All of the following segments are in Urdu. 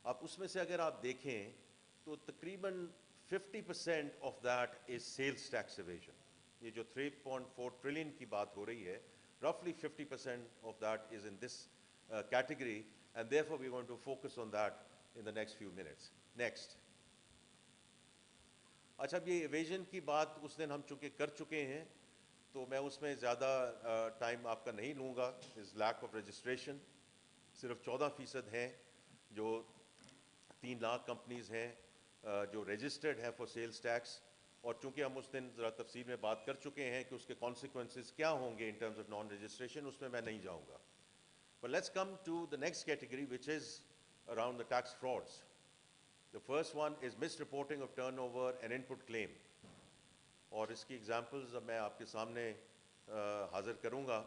اب اس میں سے اگر آپ دیکھیں تو تقریباً 50% of that is sales tax evasion. یہ جو 3.4 ٹریلین کی بات ہو رہی ہے, رفلی 50% of that is in this category, and therefore we are going to focus on that in the next few minutes. Next. اچھا, اب یہ ایویژن کی بات اس دن ہم چونکہ کر چکے ہیں تو میں اس میں زیادہ ٹائم آپ کا نہیں لوں گا. از لیک آف رجسٹریشن, صرف 14% ہیں جو 3 لاکھ کمپنیز ہیں جو رجسٹرڈ ہیں فار سیلز ٹیکس, اور چونکہ ہم اس دن ذرا تفصیل میں بات کر چکے ہیں کہ اس کے کانسیکوینسز کیا ہوں گے in terms of non registration, اس میں میں نہیں جاؤں گا. But let's come to the next category, which is around the tax frauds. The first one is misreporting of turnover and input claim. اور اس کی ایگزامپلز اب میں آپ کے سامنے حاضر کروں گا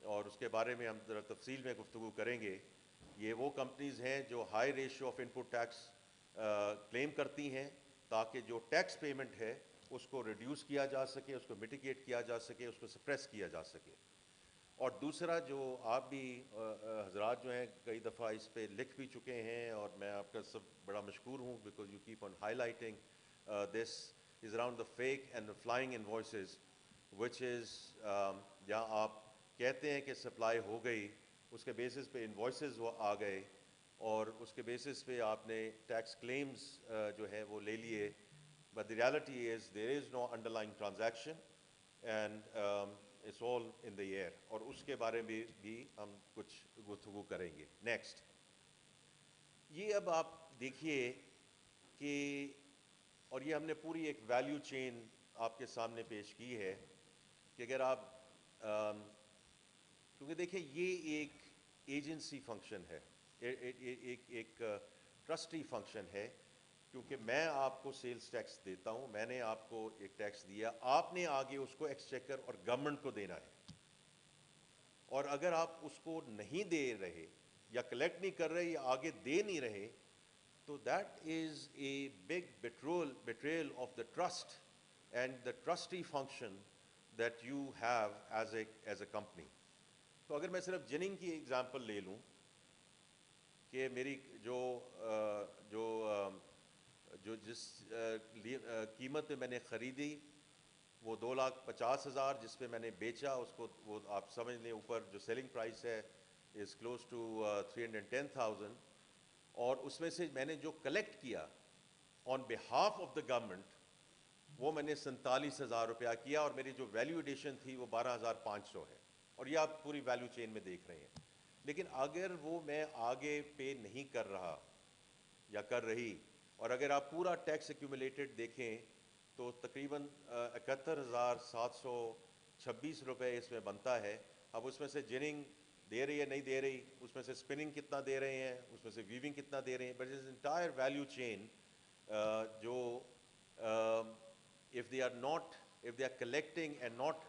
اور اس کے بارے میں ہم ذرا تفصیل میں گفتگو کریں گے. یہ وہ کمپنیز ہیں جو high ratio of input tax claim کرتی ہیں تاکہ جو ٹیکس پیمنٹ ہے اس کو ریڈیوس کیا جا سکے, اس کو میٹیگیٹ کیا جا سکے, اس کو سپریس کیا جا سکے. اور دوسرا جو آپ بھی حضرات جو ہیں کئی دفعہ اس پہ لکھ بھی چکے ہیں اور میں آپ کا سب بڑا مشکور ہوں because you keep on highlighting this is around the fake and flying invoices, which is جہاں آپ کہتے ہیں کہ سپلائی ہو گئی, اس کے بیسس پہ انوائسز وہ آ گئے اور اس کے بیسس پہ آپ نے ٹیکس کلیمز جو ہے وہ لے لیے, but the reality is there is no underlying transaction and it's all in the air, اور اس کے بارے میں بھی ہم کچھ گفتگو کریں گے. نیکسٹ. یہ اب آپ دیکھیے کہ, اور یہ ہم نے پوری ایک ویلیو چین آپ کے سامنے پیش کی ہے کہ اگر آپ کیونکہ دیکھیں یہ ایک ایجنسی فنکشن ہے, ایک ٹرسٹی فنکشن ہے, کیونکہ میں آپ کو سیلز ٹیکس دیتا ہوں, میں نے آپ کو ایک ٹیکس دیا, آپ نے آگے اس کو ایکسچیکر اور گورنمنٹ کو دینا ہے, اور اگر آپ اس کو نہیں دے رہے یا کلیکٹ نہیں کر رہے یا آگے دے نہیں رہے تو that is a big betrayal of the trust and the trustee function that you have as a company. تو اگر میں صرف جننگ کی ایگزامپل لے لوں کہ میری جو جس قیمت پہ میں نے خریدی وہ 2,50,000, جس پہ میں نے بیچا اس کو وہ آپ سمجھ لیں اوپر جو سیلنگ پرائس ہے از کلوز ٹو 310,000, اور اس میں سے میں نے جو کلیکٹ کیا آن بہاف آف دا گورنمنٹ وہ میں نے 47,000 روپیہ کیا, اور میری جو ویلیو ایڈیشن تھی وہ 12,500 ہے, اور یہ آپ پوری ویلیو چین میں دیکھ رہے ہیں. لیکن اگر وہ میں آگے پے نہیں کر رہا یا کر رہی, اور اگر آپ پورا ٹیکس ایکیومولیٹڈ دیکھیں تو تقریباً 71,726 روپے اس میں بنتا ہے. اب اس میں سے جننگ دے رہی ہے نہیں دے رہی, اس میں سے اسپننگ کتنا دے رہے ہیں, اس میں سے ویونگ کتنا دے رہے ہیں, بٹ اس انٹائر ویلیو چین جو if they are collecting and not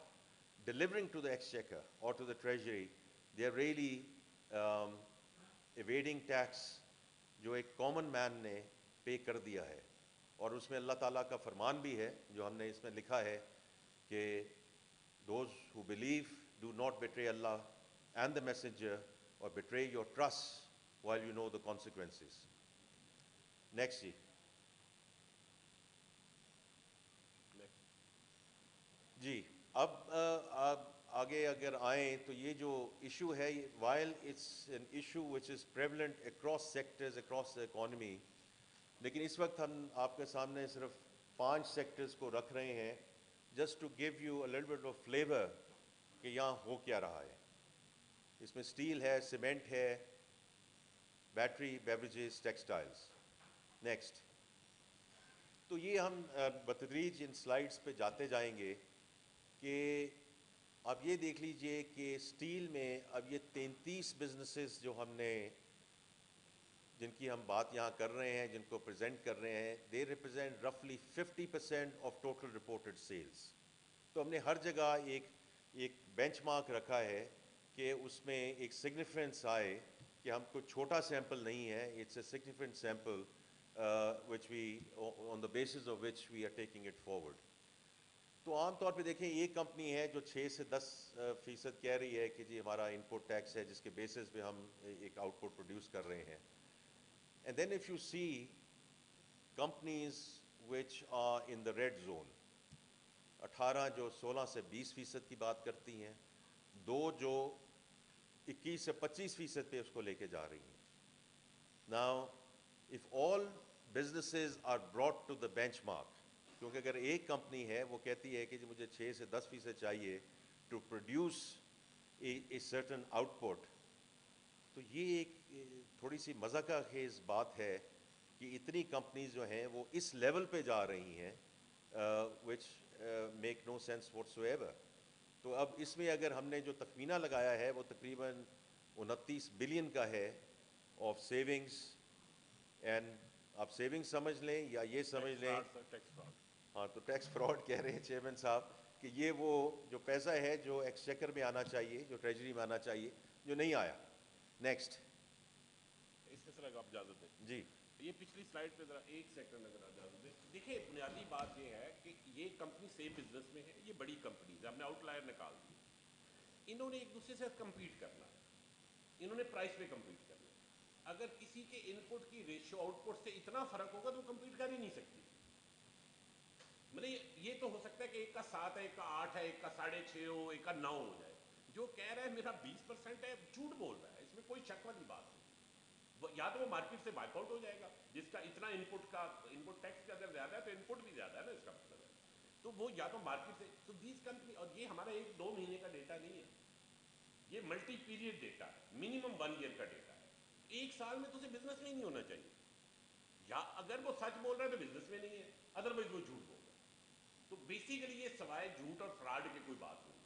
delivering to the exchequer or to the treasury, they are really evading tax جو ایک کامن مین نے پے کر دیا ہے. اور اس میں اللہ تعالیٰ کا فرمان بھی ہے جو ہم نے اس میں لکھا ہے کہ those who believe do not betray Allah and the messenger or betray your trust while you know the consequences. Next جی. جی اب آگے اگر آئیں تو یہ جو ایشو ہے, while it's an issue which is prevalent across sectors across the economy, لیکن اس وقت ہم آپ کے سامنے صرف 5 سیکٹرز کو رکھ رہے ہیں just to give you a little bit of flavor کہ یہاں ہو کیا رہا ہے. اس میں اسٹیل ہے, سیمنٹ ہے, بیٹری, بیوریجز, ٹیکسٹائلز. نیکسٹ. تو یہ ہم بتدریج ان سلائڈز پہ جاتے جائیں گے کہ آپ یہ دیکھ لیجئے کہ اسٹیل میں اب یہ 33 بزنسز جو ہم نے جن کی ہم بات یہاں کر رہے ہیں, جن کو پریزنٹ کر رہے ہیں, دے ریپرزینٹ رفلی 50% آف ٹوٹل رپورٹڈ سیلز. تو ہم نے ہر جگہ ایک بینچ مارک رکھا ہے کہ اس میں ایک سگنیفیکنس آئے کہ ہم کوئی چھوٹا سیمپل نہیں ہے, it's a significant sample which we on the basis of which we are taking it forward. تو عام طور پہ دیکھیں ایک کمپنی ہے جو 6 سے 10% کہہ رہی ہے کہ جی ہمارا انپٹ ٹیکس ہے جس کے بیسس پہ ہم ایک آؤٹ پٹ پروڈیوس کر رہے ہیں, And then if you see companies which are in the red zone, 18 جو 16 سے 20% کی بات کرتی ہیں, 2 جو 21 سے 25% پہ اس کو لے کے جا رہی ہیں. Now if all businesses are brought to the benchmark, کیونکہ اگر ایک کمپنی ہے وہ کہتی ہے کہ مجھے 6 سے 10% چاہیے to produce a certain output, تو یہ ایک تھوڑی سی مذاقہ خیز بات ہے کہ اتنی کمپنیز جو ہیں وہ اس لیول پہ جا رہی ہیں which make no sense what's ever. تو اب اس میں اگر ہم نے جو تخمینہ لگایا ہے وہ تقریباً 29 بلین کا ہے آف سیونگس, اینڈ آپ سیونگس سمجھ لیں یا یہ سمجھ لیں, ہاں تو ٹیکس فراڈ کہہ رہے ہیں چیئرمین صاحب کہ یہ وہ جو پیسہ ہے جو ایکسچیکر میں آنا چاہیے, جو ٹریجری میں آنا چاہیے, جو نہیں آیا. نیکسٹ. اس کے سر آپ اجازت دیں جی یہ پچھلی سلائڈ پہ ذرا ایک سیکنڈ اگر اجازت دیں. دیکھیے بنیادی بات یہ ہے کہ یہ کمپنی سیم بزنس میں ہے, یہ بڑی کمپنیز ہے, ہم نے آؤٹ لائر نکال دی. انہوں نے ایک دوسرے سے کمپیٹ کرنا ہے, انہوں نے پرائس پہ کمپیٹ کرنا ہے. اگر کسی کے ان پٹ کی ریشو آؤٹ پٹ سے اتنا فرق ہوگا تو وہ کمپیٹ کر ہی نہیں سکتی. مطلب یہ تو ہو سکتا ہے کہ ایک کا 7 ہے, ایک کا 8 ہے, ایک کا 6.5 ہو, ایک کا 9 ہو جائے. جو کہہ رہا ہے میرا 20% ہے جھوٹ بول رہا ہے, اس میں کوئی شک والی بات نہیں. یا تو وہ مارکیٹ سے وائپ آؤٹ ہو جائے گا, جس کا اتنا ان پٹ ٹیکس کا اگر زیادہ ہے تو ان پٹ بھی زیادہ ہے نا, اس کا مطلب ہے. تو وہ یا تو مارکیٹ سے, تو دیز کمپنی, اور یہ ہمارا 1-2 مہینے کا ڈیٹا نہیں ہے, یہ ملٹی پیریڈ ڈیٹا ہے, منیمم 1 ایئر کا ڈیٹا ہے. ایک سال میں تو اسے بزنس میں ہی نہیں ہونا چاہیے, یا اگر وہ سچ بول رہا ہے تو بزنس میں نہیں ہے, ادروائز وہ جھوٹ بول رہا ہے. تو بیسیکلی یہ سوائے جھوٹ اور فراڈ کے کوئی بات نہیں.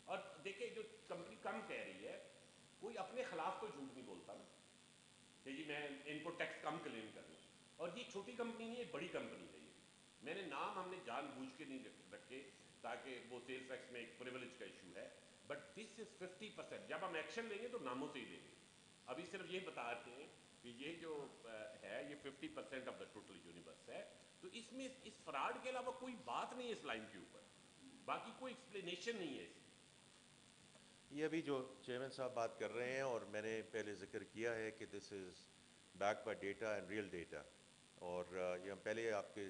اور دیکھیں جو کمپنی کم کہہ رہی ہے, کوئی اپنے خلاف تو جھوٹ نہیں بولتا نا کہ جی میں ان کو ٹیکس کم کلیم کر لوں. اور یہ چھوٹی کمپنی نہیں ہے, بڑی کمپنی ہے. یہ میں نے نام ہم نے جان بوجھ کے نہیں رکھے تاکہ وہ سیلس ٹیکس میں ایک پریویلیج کا ایشو ہے, بٹ دس از 50%. جب ہم ایکشن لیں گے تو ناموں سے ہی لیں گے. ابھی صرف یہ بتاتے ہیں کہ یہ جو ہے یہ 50% آف دا ٹوٹل یونیورس ہے. تو اس میں اس فراڈ کے علاوہ کوئی بات نہیں ہے اس لائن کے اوپر, باقی کوئی ایکسپلینیشن نہیں ہے اس کی. یہ ابھی جو چیئرمین صاحب بات کر رہے ہیں, اور میں نے پہلے ذکر کیا ہے کہ this is back by data and real data, اور یہ ہم پہلے آپ کے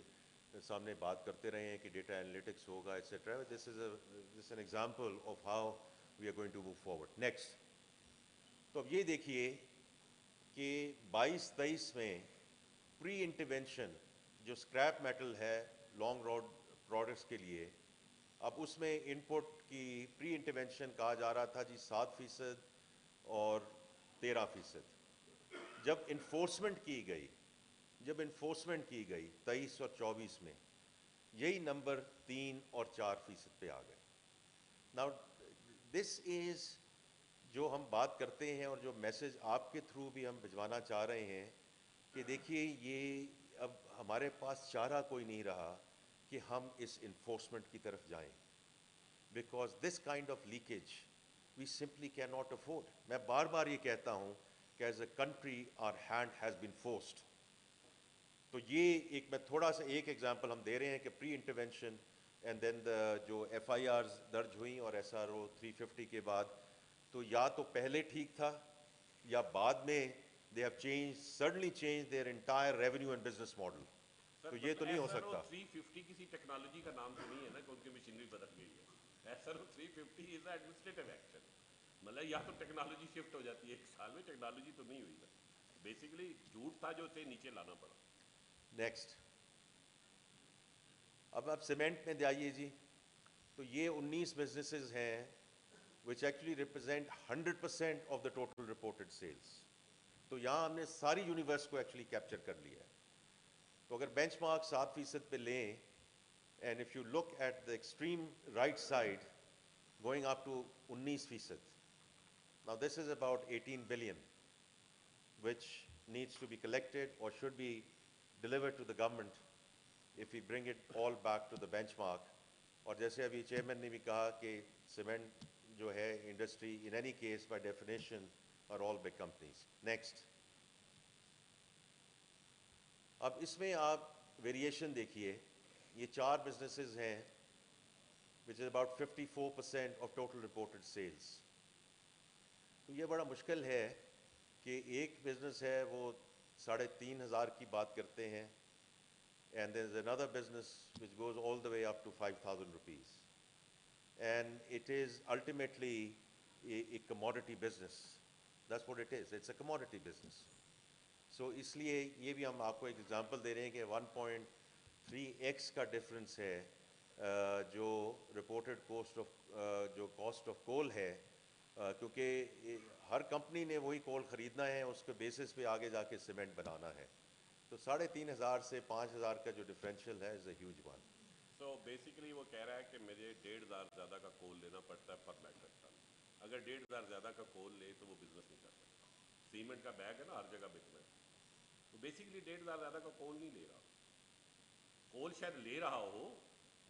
سامنے بات کرتے رہے ہیں کہ ڈیٹا انالیٹکس ہوگا etcetera. This an example of how we are going to move forward. Next. تو اب یہ دیکھیے کہ 22-23 میں پری انٹرونشن جو اسکریپ میٹل ہے لانگ روڈ پروڈکٹس کے لیے, اب اس میں ان پٹ کی پری انٹرونشن کہا جا رہا تھا جی 7% اور 13%. جب انفورسمنٹ کی گئی 23 اور 24 میں, یہی نمبر 3 اور 4% پہ آ گئے. ناؤ دس از جو ہم بات کرتے ہیں اور جو میسج آپ کے تھرو بھی ہم بھجوانا چاہ رہے ہیں کہ دیکھیے یہ اب ہمارے پاس چارہ کوئی نہیں رہا کہ ہم اس انفورسمنٹ کی طرف جائیں, because this kind of leakage we simply can not afford. میں بار بار یہ کہتا ہوں کہ as a country our hand has been forced. تو یہ ایک میں تھوڑا سا ایک ایگزامپل ہم دے رہے ہیں کہ پری انٹرونشن اینڈ دین جو ایف آئی آرز درج ہوئیں اور ایس آر او 350 کے بعد, تو یا تو پہلے ٹھیک تھا یا بعد میں they have changed, certainly changed their entire revenue and business model. تو یہ تو نہیں ہو سکتا. 350 کسی ٹیکنالوجی کا نام تو نہیں ہے نا کہ ان کی مشینری بدل گئی ہے. SRO 350 از ایڈمنسٹریٹو ایکشن. مطلب یا تو ٹیکنالوجی شفٹ ہو جاتی ہے ایک سال میں, ٹیکنالوجی تو نہیں ہوئی نا. بیسیکلی جھوٹ تھا جو اسے نیچے لانا پڑا. نیکسٹ. اب آپ سیمنٹ میں جائیے جی, تو یہ 19 بزنسز ہیں which actually represent 100% of the total reported sales. تو یہاں ہم نے ساری یونیورس کو ایکچولی کیپچر کر لیا ہے. تو اگر بینچ مارک 7% پہ لیں, and if you look at the extreme right side going up to 19%. Now this is about 18 billion which needs to be collected or should be delivered to the government if we bring it all back to the benchmark. اور جیسے ابھی چیئرمین نے بھی کہا کہ سیمنٹ جو ہے industry in any case by definition are all big companies. Next. اب اس میں آپ ویریشن دیکھیے, یہ 4 بزنسز ہیں which is about 54% of total reported sales. تو یہ بڑا مشکل ہے کہ ایک بزنس ہے وہ 3,500 کی بات کرتے ہیں. And there's another business which goes all the way up to 5,000 rupees. And it is ultimately a commodity business. That's what it is. It's a commodity business. So اس لیے یہ بھی ہم آپ کو ایک ایگزامپل دے رہے ہیں کہ 1.3x کا ڈفرنس ہے جو رپورٹڈ کاسٹ آف کول ہے، کیونکہ ہر کمپنی نے وہی کول خریدنا ہے، اس کے بیسس پہ آگے جا کے سیمنٹ بنانا ہے. تو 3,500 سے 5,000 کا جو ڈفرینشیل ہے is a huge one. So basically وہ کہہ رہا ہے کہ مجھے 1,500 زیادہ کا کول لینا پڑتا ہے پر میٹرک ٹن. اگر 1,500 زیادہ کا کول لے تو وہ بزنس نہیں کر سکتا. سیمنٹ کا بیگ ہے نا، ہر جگہ بکنا ہے. تو بیسیکلی 1,500 زیادہ کا کول نہیں لے رہا. کول شاید لے رہا ہو،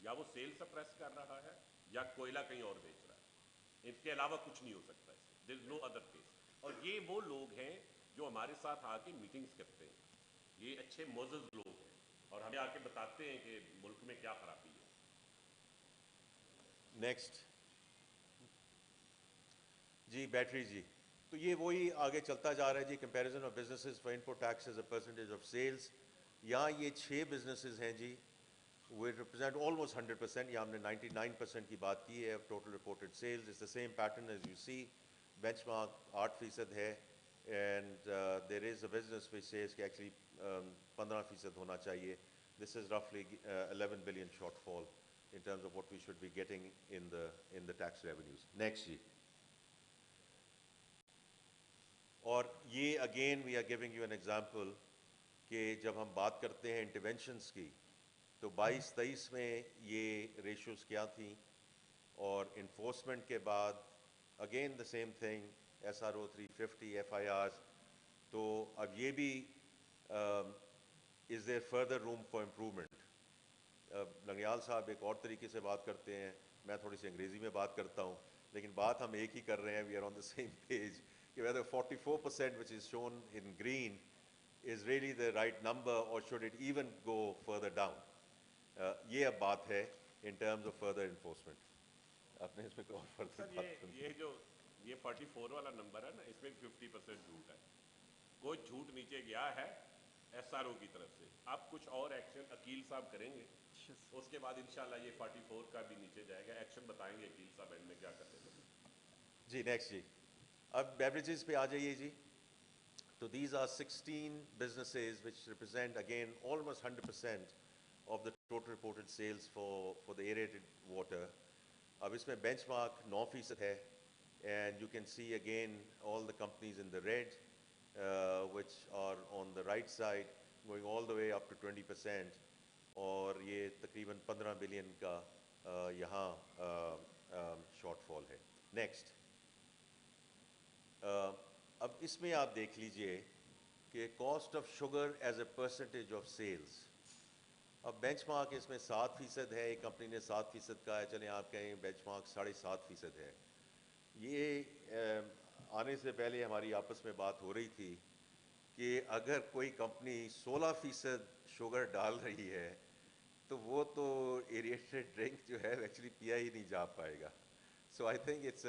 یا وہ سیل سپریس کر رہا ہے، یا کوئلہ کہیں اور بیچ رہا ہے. اس کے علاوہ کچھ نہیں ہو سکتا اس سے. دیر از نو ادر کیس. اور یہ وہ لوگ ہیں جو ہمارے ساتھ آ کے میٹنگز کرتے ہیں. یہ اچھے معزز لوگ ہیں اور ہمیں آ کے بتاتے ہیں کہ ملک میں کیا خرابی ہے. نیکسٹ جی بیٹری جی. تو یہ وہی آگے چلتا جا رہا ہے جی. Comparison of businesses for input tax as a percentage of sales. یہاں یہ 6 بزنسز ہیں جی، وہ ریپرزینٹ آلموسٹ 100%. یہاں ہم نے 99% کی بات کی ہے total reported sales. It's the same pattern as you see. Benchmark 8% ہے. And there is a business which says کہ ایکچولی 15% ہونا چاہیے. This is roughly 11 billion shortfall in terms of what we should be getting in the tax revenues. Next جی. اور یہ again we are giving you an example کہ جب ہم بات کرتے ہیں انٹرونشنس کی تو 22-23 میں یہ ریشوز کیا تھیں، اور انفورسمنٹ کے بعد again the same thing, SRO 350 FIRs. تو اب یہ بھی از دیر فردر روم فار امپرومنٹ. لنگیال صاحب ایک اور طریقے سے بات کرتے ہیں، میں تھوڑی سی انگریزی میں بات کرتا ہوں، لیکن بات ہم ایک ہی کر رہے ہیں. We are on the same page کہ whether 44% which is shown in green is really the right number or should it even go further down. یہ اب بات ہے in terms of further enforcement. آپ نے اس پہ اور further سر بات یہ جو یہ 44 والا نمبر ہے نا، اس میں 50% جھوٹ ہے. کوئی جھوٹ نیچے گیا ہے SRO کی طرف سے. اب کچھ اور ایکشن عقیل صاحب کریں گے، اس کے بعد انشاءاللہ یہ 44 کا بھی نیچے جائے گا. ایکشن بتائیں گے عقیل صاحب اینڈ میں کیا کرتے ہیں. جی. نیکسٹ جی. اب بیوریجز پہ آ جائیے جی. تو these are 16 businesses which represent again almost 100% of the total reported sales for the aerated water. اب اس میں بینچ مارک 9% ہے. And you can see again all the companies in the red which are on the right side going all the way up to 20%. اور یہ تقریباً 15 بلین کا یہاں شارٹ فال ہے. نیکسٹ. اب اس میں آپ دیکھ لیجئے کہ cost of sugar as a percentage of sales. اب بینچ مارک اس میں 7% ہے. ایک کمپنی نے 7% کا ہے. چلیں آپ کہیں بینچ مارک 7.5% ہے. یہ آنے سے پہلے ہماری آپس میں بات ہو رہی تھی کہ اگر کوئی کمپنی 16% شوگر ڈال رہی ہے تو وہ تو ایریٹڈ ڈرنک جو ہے ایکچولی پیا ہی نہیں جا پائے گا. So I think it's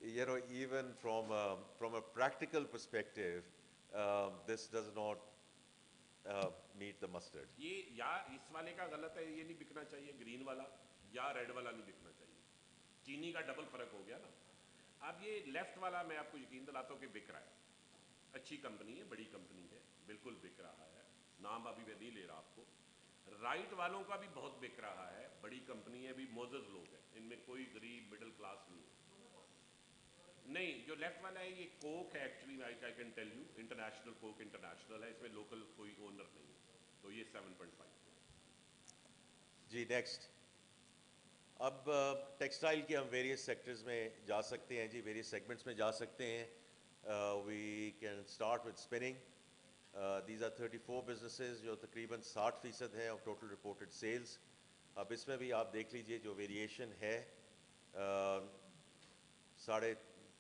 even from a practical perspective, this does not meet the mustard. یہ یا اس والے کا غلط ہے، یہ نہیں بکنا چاہیے گرین والا، یا ریڈ والا نہیں بکنا چاہیے. چینی کا ڈبل فرق ہو گیا نا. اب یہ لیفٹ والا میں آپ کو یقین دلاتا ہوں کہ بک رہا ہے. اچھی کمپنی ہے، بڑی کمپنی ہے، بالکل بک رہا ہے. نام ابھی میں نہیں لے رہا آپ کو. رائٹ والوں کا بھی بہت بک رہا ہے. بڑی کمپنی ہے، بھی معزز لوگ ہیں، ان میں کوئی غریب مڈل کلاس نہیں ہے. نہیں، جو لیفٹ والا ہے یہ کوک ہے actually. I can tell you international coke international ہے، اس میں لوکل کوئی اونر نہیں ہے. تو یہ 7.5. جی. نیکسٹ. اب ٹیکسٹائل کے ہم ویریس سیکٹرز میں جا سکتے ہیں جی، ویریس سیگمنٹس میں جا سکتے ہیں. We can start with spinning. These are 34 businesses جو تقریباً 60% ہیں آف ٹوٹل رپورٹڈ سیلز. اب اس میں بھی آپ دیکھ لیجئے جو ویریشن ہے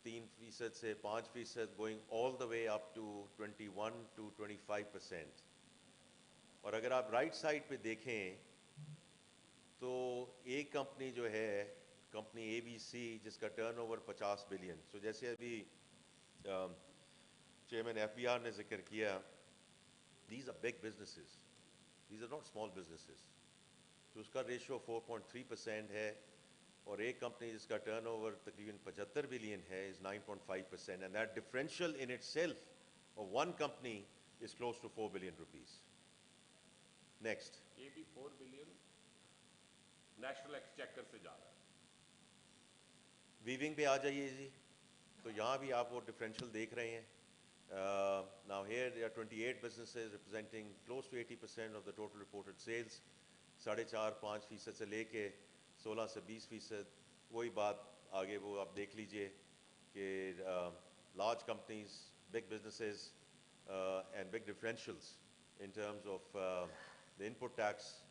3.5% سے 5%، going all the way up to 21 to 25%. اور اگر آپ رائٹ سائڈ پہ دیکھیں تو ایک کمپنی جو ہے کمپنی ABC جس کا ٹرن اوور 50 بلین. سو جیسے ابھی چیئرمین FBR نے ذکر کیا big businesses. These are not small businesses. تو اس کا ریشو 4.3% ہے, اور ایک کمپنی جس کا ٹرن اوور تقریباً 75 بلین ہے is 9.5%, and that differential in itself of one company is close to 4 billion rupees. Next. یہ بھی 4 بلین نیشنل ایکسچیکر سے جا رہا ہے. ویونگ پہ آ جائیے جی, تو یہاں بھی آپ وہ ڈفرینشیل دیکھ رہے ہیں. Now here there are 28 businesses representing close to 80% of the total reported sales. 4.5-5% سے لے کے 16 سے 20%. وہی بات آگے وہ آپ دیکھ لیجئے کہ large companies, big businesses and big differentials in terms of the input tax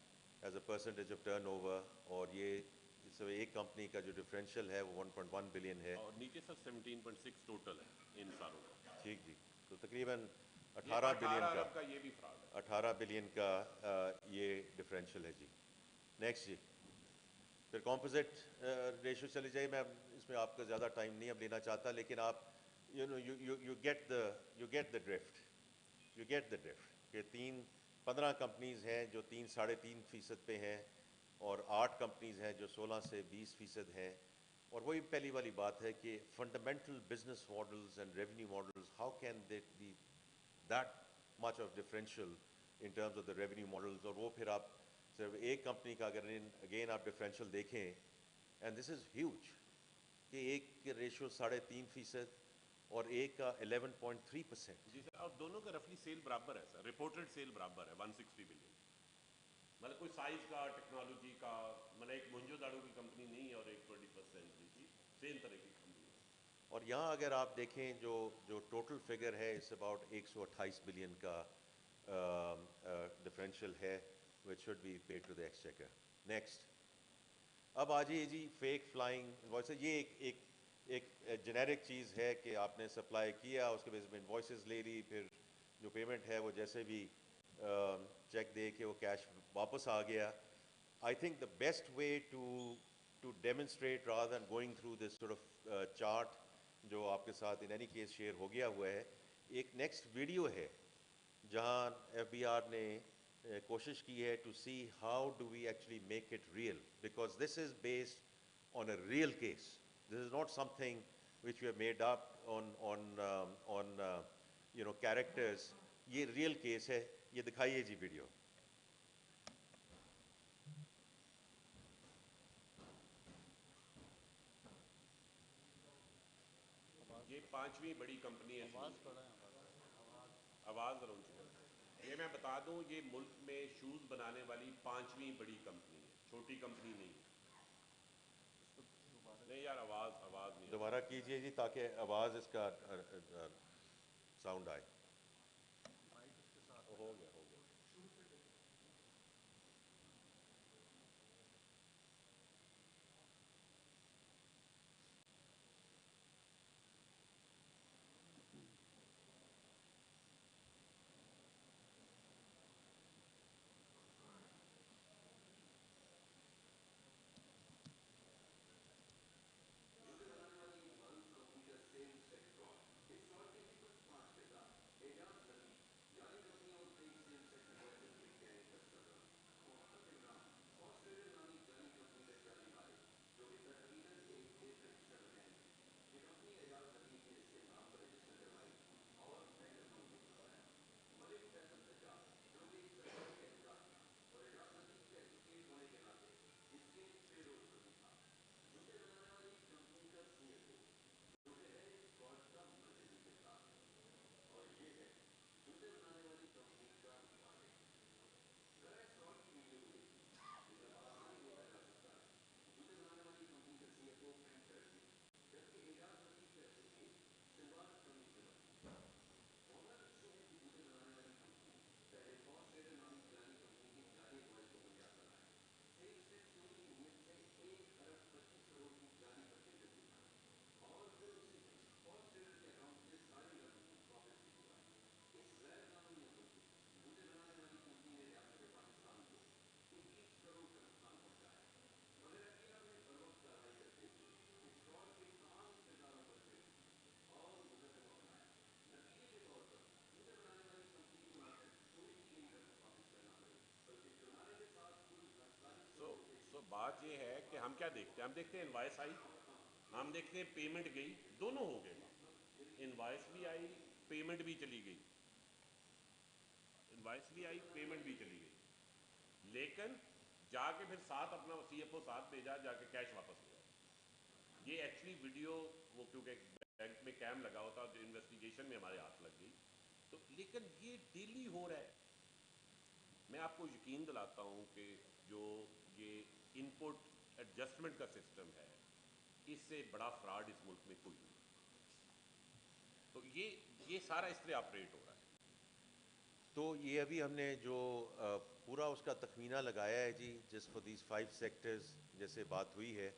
as a percentage of turnover, اور یہ اس ایک کمپنی کا جو ڈفرینشیل ہے وہ 1.1 بلین ہے. اور نیچے سر 17.6 ٹوٹل ہے ان ساروں کا. ٹھیک جی, تو تقریباً 18 بلین کا یہ بھی فراڈ ہے. 18 بلین کا یہ ڈفرینشیل ہے جی. نیکسٹ جی, پھر کمپوزٹ ریشو چلے جائے. میں اس میں آپ کا زیادہ ٹائم نہیں اب لینا چاہتا, لیکن آپ یو گیٹ دا ڈرفٹ کہ 15 کمپنیز ہیں جو 3.5% پہ ہیں, اور 8 کمپنیز ہیں جو 16 سے 20% ہیں. اور وہی پہلی والی بات ہے کہ fundamental business models and revenue models, how can they be that much of differential in terms of the revenue models. اور وہ پھر آپ صرف ایک کمپنی کا اگر اگین آپ ڈفرینشیل دیکھیں, اینڈ دس از ہیوج, کہ ایک کے ریشو 3.5% اور ایک کا 11.3%. جی سر, اور دونوں کا رفلی سیل برابر ہے سر, رپورٹڈ سیل برابر ہے 160 بلین. مطلب کوئی سائز کا, ٹیکنالوجی کا, مطلب ایک مونجو داڑو کی کمپنی نہیں ہے اور ایک 21st سینچری کی, سیم طرح کی کمپنی ہے. اور یہاں اگر آپ دیکھیں جو ٹوٹل فگر ہے اس اباؤٹ 128 بلین کا ڈفرینشیل ہے which should be paid to the exchequer. Next. اب آ جائیے جی فیک فلائنگ انوائسز. یہ ایک جنیرک چیز ہے کہ آپ نے سپلائی کیا, اس کے بیس میں انوائسز لے لی, پھر جو پیمنٹ ہے وہ جیسے بھی چیک دے کے وہ کیش واپس آ گیا. I think the best way to demonstrate rather than going through this sort of chart جو آپ کے ساتھ in any case شیئر ہو گیا ہوا ہے, ایک نیکسٹ ویڈیو ہے جہاں FBR نے کوشش کی ہے to see how do we actually make it real, because this is based on a real case. This is not something which we have made up on characters. یہ ریئل کیس ہے. یہ دکھائیے جی ویڈیو. یہ 5ویں بڑی کمپنی ہے. آواز ذرا اونچی کریں. یہ میں بتا دوں, یہ ملک میں شوز بنانے والی 5ویں بڑی کمپنی ہے, چھوٹی کمپنی نہیں ہے. نہیں یار آواز نہیں. دوبارہ کیجئے جی تاکہ آواز اس کا ساؤنڈ آئے. ہو گیا. بات یہ ہے کہ ہم کیا دیکھتے ہیں، ہم دیکھتے ہیں انوائس آئی، ہم دیکھتے ہیں پیمنٹ گئی، دونوں ہو گئے، انوائس بھی آئی پیمنٹ بھی چلی گئی، انوائس بھی آئی پیمنٹ بھی چلی گئی، لیکن جا کے پھر ساتھ اپنا سی ایف او ساتھ بھیجا، جا کے کیش واپس لے آؤ۔ یہ ایکچولی ویڈیو وہ کیونکہ بینک میں کیم لگا ہوتا جو انویسٹیگیشن میں ہمارے ہاتھ لگ گئی، تو لیکن یہ ڈیلی ہو رہا ہے۔ میں آپ کو یقین دلاتا ہوں کہ جو یہ ان پٹ ایڈجسٹمنٹ کا سسٹم ہے، اس سے بڑا فراڈ اس ملک میں کوئی نہیں، تو یہ سارا اس طرح آپریٹ ہو رہا ہے۔ تو یہ ابھی ہم نے جو پورا اس کا تخمینہ لگایا ہے جی، جس فار دیز 5 سیکٹرز جیسے بات ہوئی ہے،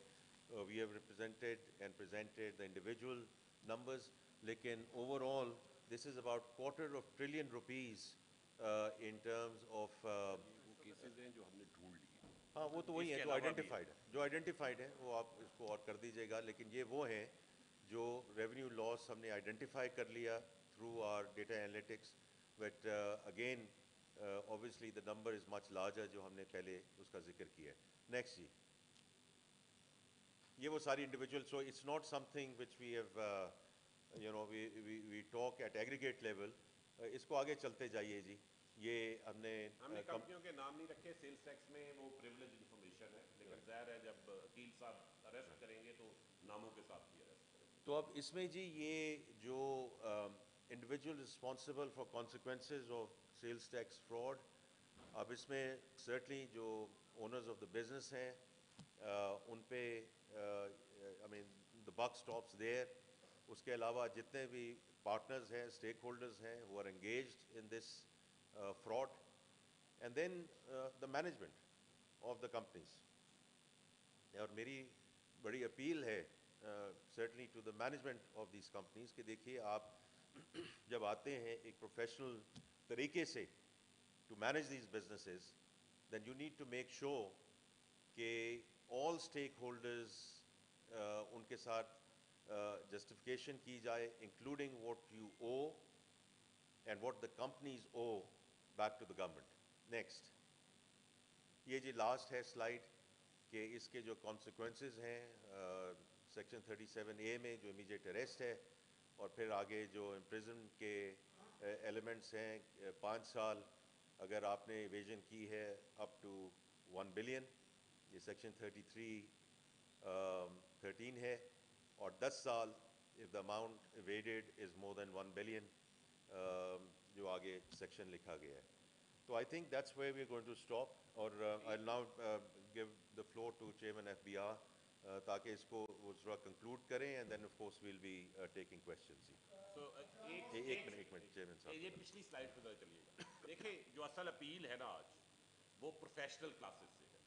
we have represented and presented the individual numbers, لیکن overall this is about $250 billion in terms of وہ کیسز ہیں جو ہم نے ڈھونڈ لیے، ہاں وہ تو وہی اس ہیں کے جو علاوہ بھی آئیڈینٹیفائڈ ہیں وہ آپ اس کو اور کر دیجیے گا، لیکن یہ وہ ہیں جو ریونیو لاس ہم نے آئیڈینٹیفائی کر لیا through our data analytics, but again obviously the number is much larger جو ہم نے پہلے اس کا ذکر کیا ہے۔ نیکسٹ جی، یہ وہ ساری individual, so it's not something which we have we talk at aggregate level, اس کو آگے چلتے جائیے جی۔ یہ ہم نے کمپنیوں کے نام نہیں رکھے، سیلز ٹیکس میں وہ پریولیج انفارمیشن ہے، لیکن ظاہر ہے جب وکیل صاحب اریسٹ کریں گے تو ناموں کے ساتھ بھی اریسٹ کریں گے۔ تو اب اس میں جی یہ جو individual responsible for consequences of sales tax fraud, اب اس میں سرٹنلی جو اونرز آف دا بزنس ہیں ان پہ آئی مین دا بک اسٹاپس دیئر، اس کے علاوہ جتنے بھی پارٹنرز ہیں، اسٹیک ہولڈرز ہیں who are engaged in this fraud, and then the management of the companies. اور میری بڑی اپیل ہے certainly to the management of these companies کہ دیکھیے آپ جب آتے ہیں ایک پروفیشنل طریقے سے to manage these businesses, then you need to make sure کہ all stakeholders ان کے ساتھ جسٹیفیکیشن کی جائے including what you owe and what the companies owe back to the government. Next. یہ جی لاسٹ ہے سلائیڈ کہ اس کے جو کانسیکوینسز ہیں سیکشن 37A میں جو امیجیٹ اریسٹ ہے، اور پھر آگے جو امپریزن کے ایلیمنٹس ہیں 5 سال اگر آپ نے ایویژن کی ہے اپ ٹو 1 بلین، یہ سیکشن 13 ہے، اور 10 سال if the amount evaded is more than 1 billion، جو آگے سیکشن لکھا گیا ہے۔ تو I think that's where we're going to stop، اور I'll now give the floor to Chairman FBR تاکہ اس کو وہ ذرا کنکلوڈ کریں، and then of course we'll be taking questions. ایک منٹ چیئرمین صاحب، یہ پچھلی سلائیڈ پہ ذرا چلیے گا۔ دیکھیں جو اصل اپیل ہے نا آج، وہ پروفیشنل کلاسز سے ہے،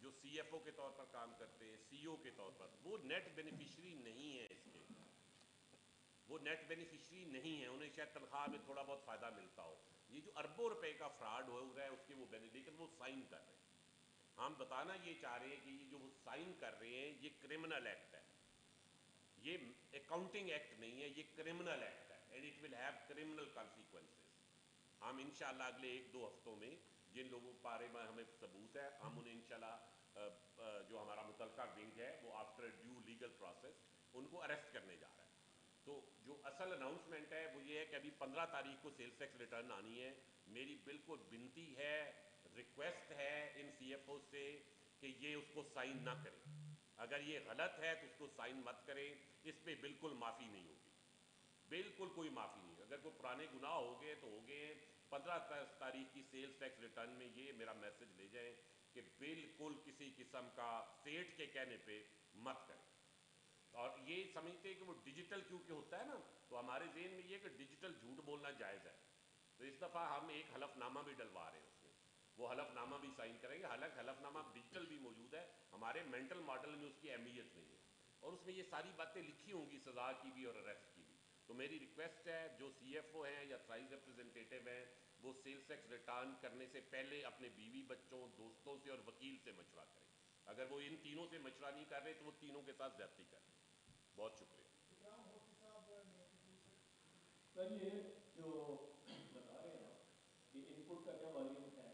جو سی ایف او کے طور پر کام کرتے ہیں، سی او کے طور پر، وہ نیٹ بینیفیشری نہیں ہے اس کے، وہ نیٹ بینیفیشری نہیں ہے، انہیں شاید تنخواہ میں تھوڑا بہت فائدہ ملتا ہو، یہ جو اربوں روپے کا فراڈ ہو رہا ہے اس کے وہ لیکن وہ سائن کر رہے ہیں۔ ہم بتانا یہ چاہ رہے ہیں کہ یہ جو وہ سائن کر رہے ہیں یہ کرمنل ایکٹ ہے، یہ اکاؤنٹنگ ایکٹ نہیں ہے، یہ کرمنل ایکٹ ہے، and it will have criminal consequences. ہم انشاءاللہ اگلے 1-2 ہفتوں میں جن لوگوں کے بارے میں ہمیں ثبوت ہے، ہم انہیں انشاءاللہ جو ہمارا متعلقہ ونگ ہے وہ after due legal process in کو اریسٹ کرنے جا رہا ہے۔ تو جو اصل اناؤنسمنٹ ہے وہ یہ ہے کہ ابھی 15 تاریخ کو سیلز ٹیکس ریٹرن آنی ہے، میری بالکل بنتی ہے، ریکویسٹ ہے ان سی ایف او سے کہ یہ اس کو سائن نہ کریں، اگر یہ غلط ہے تو اس کو سائن مت کریں، اس پہ بالکل معافی نہیں ہوگی، بالکل کوئی معافی نہیں۔ اگر کوئی پرانے گناہ ہو گئے تو ہو گئے ہیں، 15 تاریخ کی سیلز ٹیکس ریٹرن میں یہ میرا میسج لے جائیں کہ بالکل کسی قسم کا سیٹ کے کہنے پہ مت کریں۔ اور یہ سمجھتے ہیں کہ وہ ڈیجیٹل کیونکہ ہوتا ہے نا، تو ہمارے ذہن میں یہ کہ ڈیجیٹل جھوٹ بولنا جائز ہے، تو اس دفعہ ہم ایک حلف نامہ بھی ڈلوا رہے ہیں اس میں، وہ حلف نامہ بھی سائن کریں گے، حالانکہ حلف نامہ ڈیجیٹل بھی موجود ہے، ہمارے مینٹل ماڈل میں اس کی اہمیت نہیں ہے، اور اس میں یہ ساری باتیں لکھی ہوں گی سزا کی بھی اور اریسٹ کی بھی۔ تو میری ریکویسٹ ہے جو سی ایف او ہیں یا تھرائز ریپرزنٹیٹیو ہیں، وہ سیلز ٹیکس ریٹرن کرنے سے پہلے اپنے بیوی بچوں دوستوں سے اور وکیل سے مشورہ کریں، اگر وہ ان تینوں سے مشورہ نہیں کر رہے تو وہ تینوں کے ساتھ زیادتی کر رہے ہیں۔ بہت شکریہ۔ سر یہ جو بتا رہے ہیں آپ کہ ان پٹ کا کیا والیوم ہے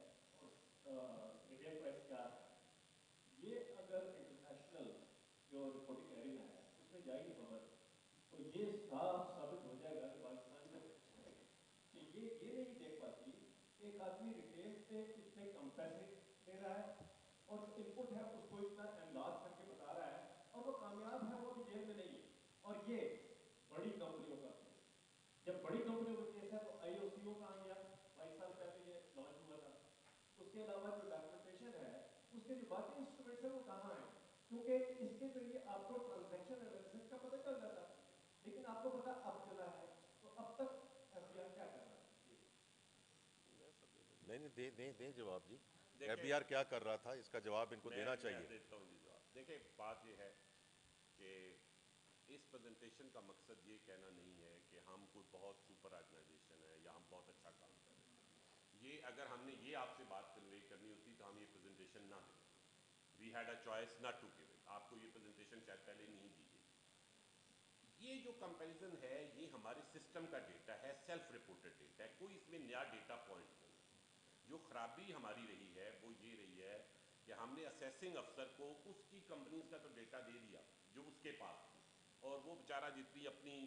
اور میڈیا پرائس کیا ہے، یہ جو رپورٹنگ ایریا ہے اس میں جائے گی خبر تو یہ صاف ثابت ہو جائے گا کہ پاکستان میں کہ یہ نہیں دیکھ پاتی ایک آدمی ریٹیل پہ اس پہ کم پیسے دے رہا ہے اور جو ان پٹ ہے اس کو اتنا انداز کر کے بتا رہا ہے اور وہ کامیاب ہے وہ بھی جیل میں نہیں ہے. اور یہ بڑی کمپنیوں کا کیس ہے. جب بڑی کمپنیوں کا کیس ہے تو آئی او سی او کہاں گیا 22 سال پہلے یہ لانچ ہوا تھا. اس کے علاوہ جو ڈاکومنٹیشن ہے اس کے جو باقی انسٹرومنٹس ہیں وہ کہاں ہیں کیونکہ اس کے ذریعے آپ کو ٹرانزیکشن انالیسس کا پتہ چل جاتا لیکن آپ کو پتا اب چلا ہے تو اب تک ایف بی آر کیا کر رہا ہے. نہیں دیں جواب جی. دیکھیں، ایف بی آر کیا کر رہا تھا اس کا جواب ان کو دینا میں چاہیے. دیتا ہوں جی جواب. دیکھیں بات یہ ہے کہ اس پریزنٹیشن کا مقصد یہ کہنا نہیں ہے کہ ہم کوئی بہت سپر آرگنائزیشن ہے یا ہم بہت اچھا کام کر رہے ہیں. یہ اگر ہم نے یہ آپ سے بات کنوے کرنی ہوتی تو ہم یہ پریزنٹیشن نہ دیتے. We had a choice not to give it. آپ کو یہ پریزنٹیشن شاید پہلے نہیں دی گئی. یہ جو کمپیریزن ہے یہ ہمارے سسٹم کا ڈیٹا ہے, سیلف رپورٹڈ ڈیٹا ہے, کوئی اس میں نیا ڈیٹا پوائنٹ نہیں ہے. جو خرابی ہماری رہی ہے وہ یہ رہی ہے کہ ہم نے اسیسنگ افسر کو اس کی کمپنیز کا تو ڈیٹا دے دیا جو اس کے پاس تھی, اور وہ بیچارہ جتنی اپنی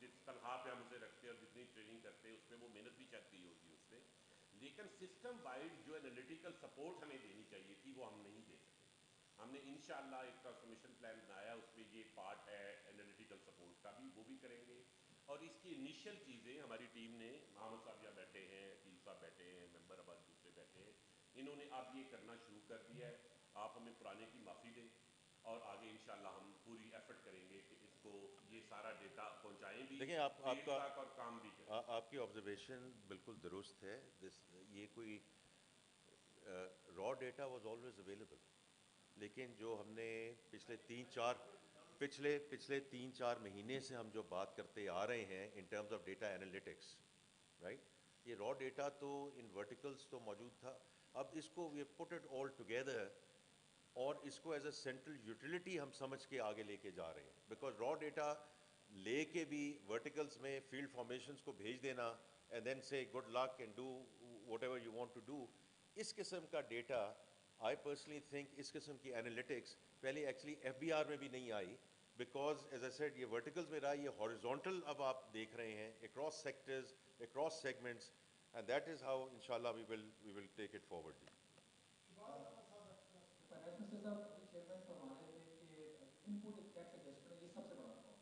جس تنخواہ پہ ہم اسے رکھتے ہیں اور جتنی ٹریننگ کرتے ہیں اس پہ وہ محنت بھی چاہتی ہوگی اس پہ, لیکن سسٹم وائڈ جو انالیٹیکل سپورٹ ہمیں دینی چاہیے تھی وہ ہم نہیں دے سکے. ہم نے انشاءاللہ ایک ٹرانسفارمیشن پلان بنایا, اس میں یہ پارٹ ہے انالیٹیکل سپورٹ کا بھی, وہ بھی کریں گے. اور اس کی انیشیل چیزیں ہماری ٹیم نے, محمد صاحب یہاں بیٹھے ہیں, عقیل صاحب بیٹھے ہیں, ممبر اب دوسرے بیٹھے ہیں, انہوں نے اب یہ کرنا شروع کر دیا ہے. آپ ہمیں پرانے کی معافی دیں اور آگے انشاءاللہ ہم پوری ایفرٹ کریں گے کہ اس کو یہ سارا ڈیٹا پہنچائیں بھی دیکھیں آپ دیر کا تک اور کام بھی کریں. آپ کی آبزرویشن بالکل درست ہے. یہ کوئی raw data was always available, لیکن جو ہم نے پچھلے تین چار مہینے سے ہم جو بات کرتے آ رہے ہیں ان terms of data analytics, right, یہ را ڈیٹا تو ان ورٹیکلس تو موجود تھا. اب اس کو وی پٹ اٹ آل ٹوگیدر اور اس کو ایز اے سینٹرل یوٹیلیٹی ہم سمجھ کے آگے لے کے جا رہے ہیں. بیکاز را ڈیٹا لے کے بھی ورٹیکلس میں فیلڈ فارمیشنز کو بھیج دینا اینڈ دین سے good luck and do whatever you want to do, اس قسم کا ڈیٹا آئی پرسنلی تھنک اس قسم کی انالیٹکس پہلے ایکچولی ایف بی آر میں بھی نہیں آئی. بیکاز ایز اے سیڈ یہ ورٹیکلز میں رہا, یہ ہاریزونٹل اب آپ دیکھ رہے ہیں across sectors, across segments, and that is how انشاءاللہ we will take it forward. جی فائنانس منسٹر صاحب ابھی چیئرمین فرما رہے تھے کہ ان پٹ ٹیکس ایڈجسٹمنٹ ہے, یہ سب سے بڑا پرابلم.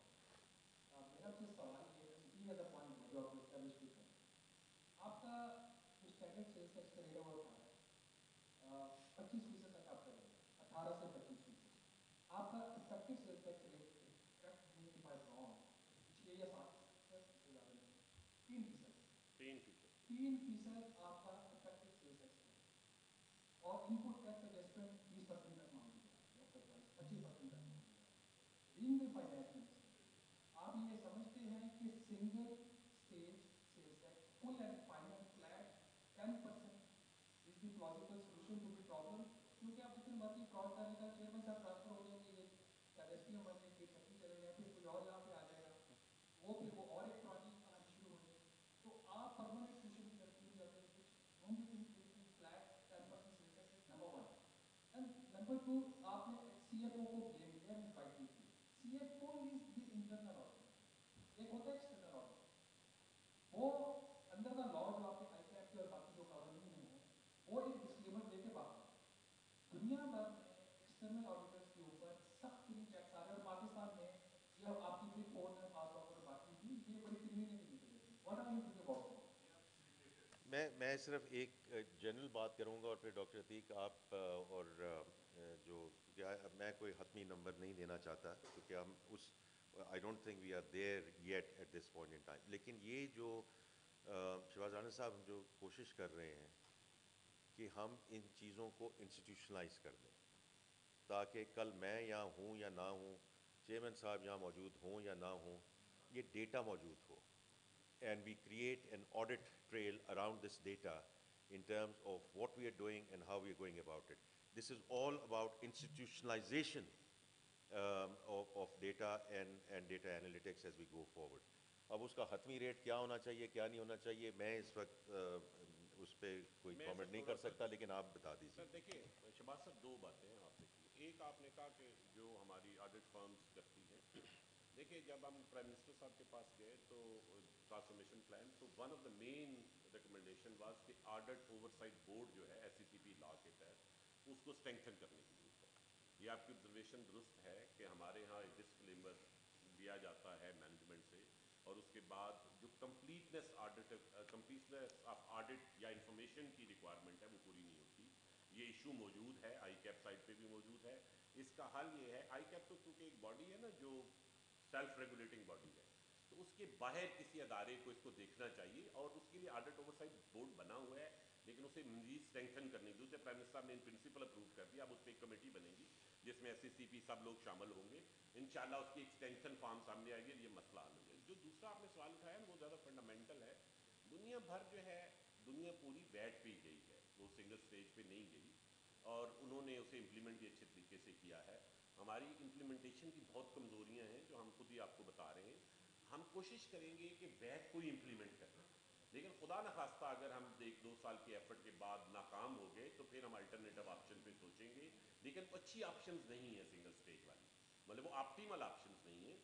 میرا آپ سے سوال یہ ہے, سی ایز اے پوائنٹ ہے جو آپ کو اسٹیبلش بھی کریں, آپ کا جو اسٹینڈرڈ سیلس ٹیکس کا ریٹ ہے وہ 25% تک آپ کا ریٹ ہے, 18 سے 25%. آپ کا effective sales tax rate, correct me if I am wrong, پچھلے یا 7% سر, اس سے زیادہ نہیں, 3%. 3% آپ کا افیکٹو سیلس ٹیکس ریٹ ہے, اور ان پٹ ٹیکس ایڈجسٹمنٹ 20% تک مانگی جا رہی ہے, آف دا پرائس 25% تک مانگی جا رہی ہے. بینگ دی فائنانس منسٹر, آپ یہ سمجھتے ہیں کہ single stage sales tax full and final flat 10% is the plausible solution to the problem, کیونکہ آپ جتنے مرضی فراڈ کرنے کا چیئرمین صاحب ٹرانسفر ہو جائیں گے, یا ایس ٹی ایم بن جائیں گے, سیکٹری چلے جائیں, پھر کوئی اور یہاں پہ آ جائے گا, وہ پھر وہ اور ایک پرانی کہانی شروع ہو جائے. تو آپ پرماننٹ سولوشن کی طرف کیوں جاتے ہیں؟ Don't you think is the flat 10% sales tax is number 1. And number 2, آپ نے سی ایف او کو بلیم کیا, اینڈ رائٹلی کیا. C F O is the internal auditor, ایک ہوتا ہے ایکسٹرنل آڈیٹر, وہ اندر دا لا جو آپ کے آئی کیپ کے اور باقی جو قوانین ہیں وہ ایک ڈسکلیمر دے کے باہر ہے. دنیا بھر میں ایکسٹرنل آڈیٹرز کے اوپر سخت ترین چیکس آ رہے ہیں, اور پاکستان میں یہ آپ کی بگ فور میں خاص طور پر باقی بھی یہ بڑی کرمینیٹی نکل رہی ہے. What are you thinking about it? میں صرف ایک جنرل بات کروں گا اور پھر ڈاکٹر عتیق آپ اور جو میں کوئی حتمی نمبر نہیں دینا چاہتا کیونکہ ہم اس I don't think we are there yet at this point in time. لیکن یہ جو شہباز عالم صاحب جو کوشش کر رہے ہیں کہ ہم ان چیزوں کو انسٹیٹیوشنلائز کر دیں تاکہ کل میں یہاں ہوں یا نہ ہوں, چیئرمین صاحب یہاں موجود ہوں یا نہ ہوں, یہ ڈیٹا موجود ہو, and we create an audit trail around this data in terms of what we are doing and how we are going about it. This is all about institutionalization of data and data analytics as we go forward. اب اس کا حتمی ریٹ کیا ہونا چاہیے کیا نہیں ہونا چاہیے میں اس وقت اس پہ کوئی کامنٹ نہیں کر سکتا, لیکن آپ بتا دیجیے. سر دیکھیں شہباز صاحب, دو باتیں ہیں آپ سے کلیئر. ایک آپ نے کہا کہ جو ہماری آڈٹ فرمز کرتی ہیں، دیکھیں جب ہم پرائم منسٹر صاحب کے پاس گئے تو ٹرانسفارمیشن پلان، تو one of the main recommendation was کہ آڈٹ اوورسائٹ بورڈ جو ہے ایس سی سی پی لا کے تحت اس کو اسٹرینتھن کرنے کی ضرورت ہے۔ یہ آپ کی آبزرویشن درست ہے کہ ہمارے ہاں ایک ڈسکلیمر دیا جاتا ہے مینجمنٹ سے، اور اس کے بعد جو کمپلیٹنس آف آڈٹ یا انفارمیشن کی ریکوائرمنٹ ہے وہ پوری نہیں ہوتی۔ یہ ایشو موجود ہے، آئی کیپ سائٹ پہ بھی موجود ہے۔ اس کا حل یہ ہے، آئی کیپ تو کیونکہ ایک باڈی ہے نا جو سیلف ریگولیٹنگ باڈی ہے، تو اس کے باہر کسی ادارے کو اس کو دیکھنا چاہیے، اور اس کے لیے آڈٹ اوورسائٹ بورڈ بنا ہوا ہے، لیکن اسے مزید اسٹرینتھن کرنے کی ضرورت ہے۔ پرائم منسٹر صاحب نے ان پرنسپل اپروو کر دیا، اب اس پہ ایک کمیٹی بنے گی جس میں ایس سی سی پی سب لوگ شامل ہوں گے، انشاءاللہ اس کی ایکسٹینشن فارم سامنے آئے گی اور یہ مسئلہ حل ہو جائے گا۔ جو دوسرا آپ نے سوال اٹھایا نا وہ زیادہ فنڈامنٹل ہے۔ دنیا بھر جو ہے، دنیا پوری ویٹ پہ ہی گئی ہے، وہ سنگل سٹیج پہ نہیں گئی، اور انہوں نے اسے امپلیمنٹ بھی اچھے طریقے سے کیا ہے۔ ہماری امپلیمنٹیشن کی بہت کمزوریاں ہیں جو ہم خود ہی آپ کو بتا رہے ہیں۔ ہم کوشش کریں گے کہ ویٹ کو ہی امپلیمنٹ کریں، لیکن خدا نخواستہ اگر ہم ایک دو سال کے ایفرٹ کے بعد ناکام ہو گئے تو پھر ہم الٹرنیٹو آپشن پہ سوچیں گے، لیکن اچھی آپشنز نہیں ہیں سنگل سٹیج والی، مطلب وہ آپٹیمل آپشنز نہیں ہیں،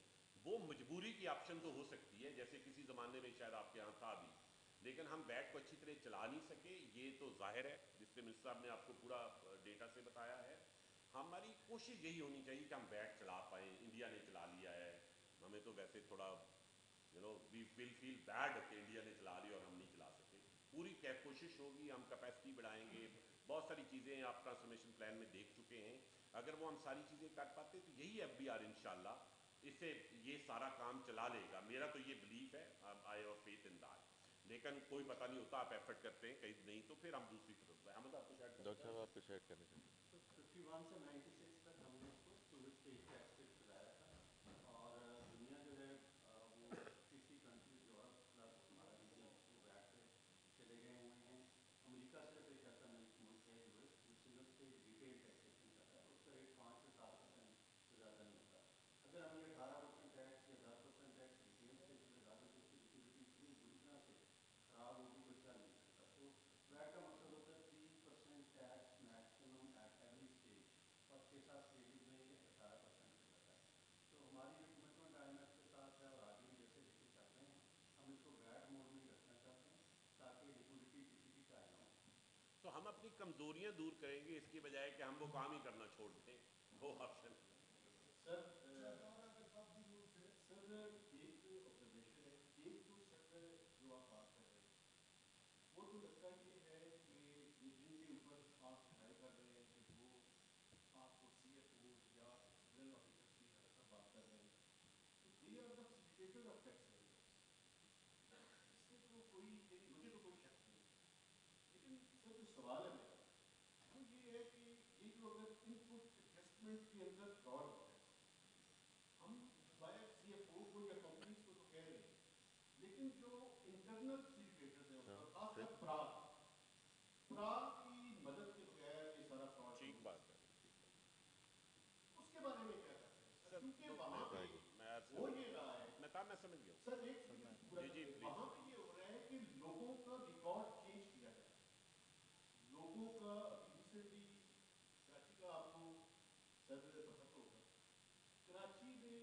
وہ مجبوری کی آپشن تو ہو سکتی ہے جیسے کسی زمانے میں شاید آپ کے یہاں تھا بھی، لیکن ہم بیٹ کو اچھی طرح چلا نہیں سکے، یہ تو ظاہر ہے، جس پہ منسٹر صاحب نے آپ کو پورا ڈیٹا سے بتایا ہے۔ ہماری کوشش یہی ہونی چاہیے کہ ہم بیٹ چلا پائیں۔ انڈیا نے چلا لیا ہے، ہمیں تو ویسے تھوڑا وی ول فیل بیڈ کہ انڈیا نے چلا لیا اور ہم نہیں چلا سکے۔ پوری کوشش ہوگی، ہم کیپیسٹی بڑھائیں گے، بہت ساری چیزیں آپ ٹرانسفارمیشن پلان میں دیکھ چکے ہیں، اگر وہ ہم ساری چیزیں کر پاتے تو یہی ایف بی آر انشاءاللہ اس سے یہ سارا کام چلا لے گا، میرا تو یہ بلیف ہے، I have faith in that, لیکن کوئی پتہ نہیں ہوتا، آپ ایفرٹ کرتے ہیں، کہیں نہیں تو پھر ہم دوسری طرف جائیں۔ احمد آپ کو شاید ڈاکٹر صاحب آپ کو شیئر کرنے کا 51 سے 96 تک ہم نے اس کو سنگل اسٹیج کا ایکسپیکٹ چلایا تھا، اور دنیا جو ہے وہ 50 کنٹریز یورپ پلس ہمارا ریجن وہ ویٹ پہ چلے گئے ہوئے ہیں۔ امریکہ صرف ایک ایسا ملک ہے یو ایس جو سنگل اسٹیج ریٹیل ٹیکسیشن کر رہا ہے، اس کا ریٹ 5 سے 7% سے زیادہ نہیں ہوتا۔ اگر ہم یہ 18% ٹیکس یا 10% ٹیکس ریٹیل اسٹیج پہ لگا دیں تو اس کی لکوڈیٹی اتنی بری طرح سے خراب ہوگی کوئی کر نہیں سکتا۔ تو ویٹ کا مقصد ہوتا ہے 30% tax maximum at every stage, اور 6-7 اسٹیجز میں یہ 18% پہ لگا ہے۔ تو ہماری جو کمٹمنٹ آئی ایم ایف کے ساتھ ہے اور آگے بھی جیسے جیسے چل رہے ہیں، ہم اس کو ویٹ موڈ میں رکھنا چاہتے ہیں تاکہ لکوڈیٹی کسی کی ٹائی نہ ہو۔ تو ہم اپنی کمزوریاں دور کریں گے اس کی بجائے کہ ہم وہ کام ہی کرنا چھوڑ دیں، وہ آپشن۔ سر سر ایک آبزرویشن ہے، ایک تو سر جو آپ بات کر رہے ہیں وہ تو لگتا یہ ہے کہ یہ جن کے اوپر آپ ٹرائی کر رہے ہیں کہ وہ آپ کو سی ایف اوز یا ایکسٹرنل آڈیٹرس کی طرح سب بات کر رہے ہیں، تو they are the facilitator of tax residence, اس میں تو کوئی مجھے تو کوئی شک نہیں ہے، لیکن سر جو سوال ہے میرا وہ یہ ہے کہ یہ جو اگر ان پٹ ایڈجسٹمنٹ کے اندر فراڈ ہوتا ہے، ہم باہر سی ایف او کو یا کمپنیز کو تو کہہ رہے ہیں، لیکن جو انٹرنل فیسیلیٹیٹرز ہیں اس کا خاص کر براہ کی مدد کے بغیر یہ سارا فراڈ ٹھیک نہیں بات ہو ہے، سکتا، اس کے بارے میں کیا کہتے ہیں سر؟ سر کیونکہ وہاں پہ ہو یہ رہا ہے میں سمجھ گیا ہوں سر، ایک جی وہاں پلیز۔ پہ یہ ہو رہا ہے کہ لوگوں کا ریکارڈ چینج کیا جا رہا ہے، لوگوں کا ابھی ریسنٹلی کراچی کا آپ کو سر پتہ تو ہوگا، کراچی میں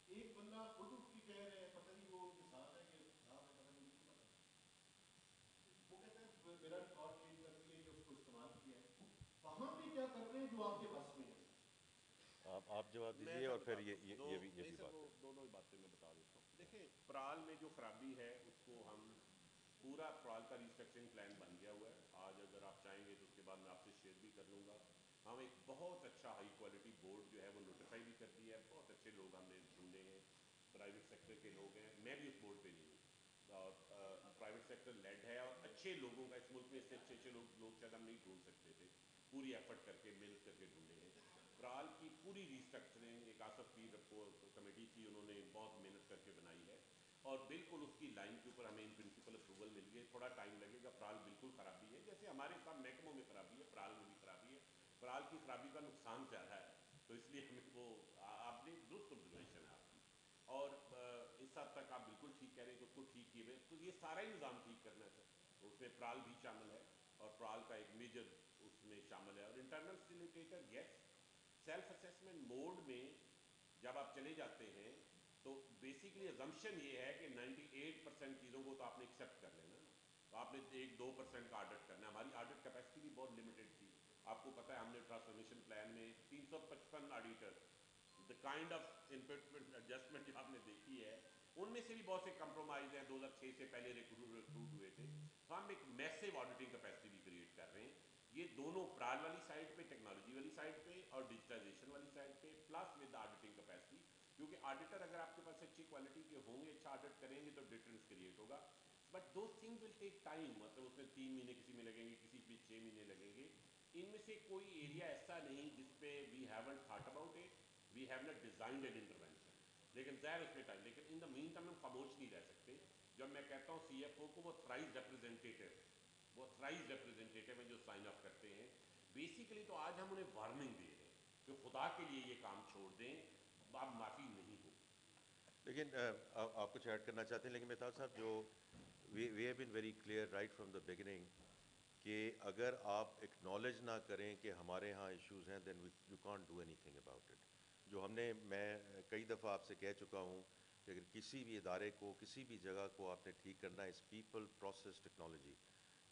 ایک بندہ خود اٹھ کے کہہ رہے ہیں، پتہ نہیں وہ ان کے ساتھ ہے کہ خلاف ہے، پتہ نہیں مجھے پتہ، وہ کہتے ہیں میرا ریکارڈ چینج کر دیا یا اس کو استعمال کیا ہے، وہاں پہ کیا کر رہے ہیں جو آپ کے بس میں ہے؟ آپ جواب میں دیجیے سر اور پھر بتاتا ہوں، یہ بھی نہیں سر بات وہ ہے۔ دونوں ہی باتیں میں بتا دیتا ہوں۔ دیکھیں پرال میں جو خرابی ہے اس کو ہم پورا پرال کا ریسٹرکچرنگ پلان بن گیا ہوا ہے، آج اگر آپ چاہیں گے تو اس کے بعد میں آپ سے شیئر بھی کر لوں گا۔ ہم ایک بہت اچھا ہائی کوالٹی بورڈ جو ہے وہ نوٹیفائی بھی کر دیا ہے، بہت اچھے لوگ ہم نے ڈھونڈے ہیں، پرائیویٹ سیکٹر کے لوگ ہیں، میں بھی اس بورڈ پہ نہیں ہوں، اور پرائیویٹ سیکٹر لیڈ ہے، اور اچھے لوگوں کا، اس ملک میں اس سے اچھے لوگ شاید ہم نہیں ڈھونڈ سکتے تھے، پوری ایفرٹ کر کے محنت کر کے ڈھونڈے ہیں۔ پرال کی پوری ریسٹرکچرنگ ایک آصف پیر کمیٹی تھی، انہوں نے بہت محنت کر کے بنائی ہے، اور بالکل اس کی لائن کے اوپر ہمیں ان پرنسپل اپروول مل گئی، تھوڑا ٹائم لگے گا، پرال بالکل خرابی ہے، جیسے ہمارے سب محکموں میں خرابی ہے، پرال میں بھی خرابی ہے، پرال کی خرابی کا نقصان زیادہ ہے، تو اس لیے ہمیں وہ آپ نے درست آبزرویشن ہے آپ کی، اور اس حد تک آپ بالکل ٹھیک کہہ رہے ہیں کہ اس کو ٹھیک کیے ہوئے، تو یہ سارا ہی نظام ٹھیک کرنا ہے سر، اس میں پرال بھی شامل ہے، اور پرال کا ایک میجر اس میں شامل ہے، اور انٹرنل فیسیلیٹیٹر یس، سیلف اسیسمنٹ موڈ میں جب آپ چلے جاتے ہیں تو بیسیکلی ازمپشن یہ ہے کہ 98% چیزوں کو تو آپ نے ایکسیپٹ کر لینا نا، تو آپ نے 1-2% کا آڈٹ کرنا ہے. ہماری آڈٹ کیپیسٹی بھی بہت لمیٹڈ تھی. آپ کو پتہ ہے ہم نے ٹرانسفارمیشن پلان میں 355 auditor, the kind of input adjustment جو آپ نے دیکھی ہے ان میں سے بھی بہت سے کمپرومائز ہیں. 2006 سے پہلے ریکروٹ ہوئے تھے. تو ہم ایک میسو آڈیٹنگ کیپیسٹی بھی کریٹ کر رہے ہیں. یہ دونوں پرال والی سائڈ پہ، ٹیکنالوجی والی سائڈ پہ اور ڈیجیٹائزیشن والی سائڈ پہ، پلس ود آڈیٹنگ کیپیسٹی. کیونکہ آڈیٹر اگر آپ کے پاس اچھی کوالٹی کے ہوں گے، اچھا آڈٹ کریں گے تو ڈیٹرنس کریٹ ہوگا. But those things will take time. مطلب اس میں 3 مہینے کسی میں لگیں گے، کسی میں 6 مہینے لگیں گے. ان میں سے کوئی ایریا ایسا نہیں جس پہ we haven't thought about it, we have not designed an intervention. لیکن ظاہر اس میں ٹائم، لیکن ان دا مین ٹائم ہم خاموش نہیں رہ سکتے. جب میں کہتا ہوں سی ایف او کو، وہ تھرائز ریپرزینٹیٹیو، وہ تھرائز ریپرزینٹیٹیو ہیں جو سائن اپ کرتے ہیں. بیسیکلی تو آج ہم انہیں وارننگ دے رہے ہیں کہ خدا کے لیے یہ کام چھوڑ دیں، آپ معافی نہیں ہوگی. لیکن آپ کچھ ایڈ کرنا چاہتے ہیں؟ لیکن مہتاب صاحب جو we have been very clear right from the beginning کہ اگر آپ اکنالج نہ کریں کہ ہمارے ہاں ایشوز ہیں then you can't do anything about it. جو ہم نے، میں کئی دفعہ آپ سے کہہ چکا ہوں کہ اگر کسی بھی ادارے کو، کسی بھی جگہ کو آپ نے ٹھیک کرنا ہے، اس پیپل، پروسیس، ٹیکنالوجی.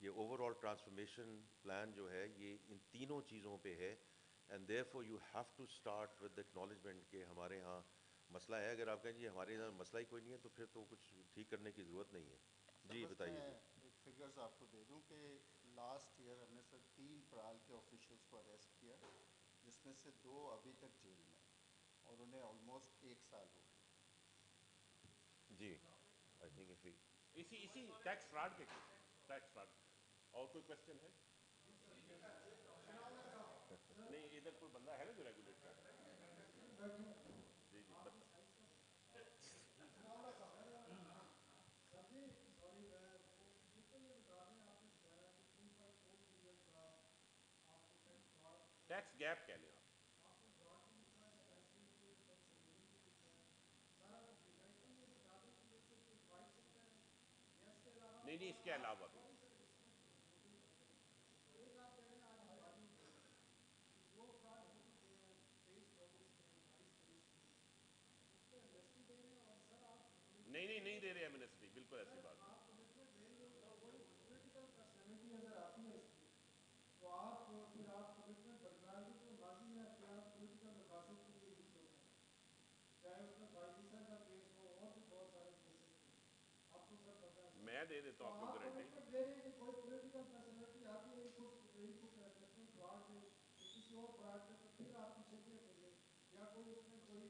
یہ اوور آل ٹرانسفارمیشن پلان جو ہے یہ ان تینوں چیزوں پہ ہے. And therefore you have to start with acknowledgement کہ ہمارے ہاں مسئلہ ہے. اگر آپ کہیں جی ہمارے یہاں مسئلہ ہی کوئی نہیں ہے تو پھر تو کچھ ٹھیک کرنے کی ضرورت نہیں ہے. جی بتائیے. میں جی ایک فگرز آپ کو دے دوں کہ لاسٹ ایئر ہم نے سر 3 پرال کے آفیشلس کو اریسٹ کیا، جس میں سے 2 ابھی تک جیل میں اور انہیں آلموسٹ 1 سال ہو گیا. جی آئی تھنک اف اسی ٹیکس فراڈ کے، ٹیکس فراڈ. اور کوئی کوشچن ہے؟ نہیں ادھر کوئی بندہ ہے نا جو ریگولیٹ کر رہا ہے. جی جی بتا. ٹیکس گیپ کہہ لیں آپ. نہیں نہیں، اس کے علاوہ بھی. نہیں نہیں نہیں دے رہے ایمنسٹی، بالکل ایسی بات نہیں. اگر آتی ہے اس کی تو آپ پھر آپ کمٹمنٹ برقرار بھی تو لازمی ہے کہ آپ پولیٹیکل مقاصد کے لیے یوز ہو جائیں. چاہے اس میں بائیسن کا کیس ہو اور بھی بہت سارے کیسز تھے، آپ کو سب پتہ ہے. میں دے دیتا تو ہوں آپ کو آپ گارنٹی. کمٹمنٹ دے رہے ہیں کہ کوئی پولیٹیکل فیسلٹی آتی ہے ان پٹ ٹیسٹنگ فراڈ پہ یا کسی اور فراڈ پہ، تو پھر آپ کی شریعت ہو جائے. یا کوئی اس میں کوئی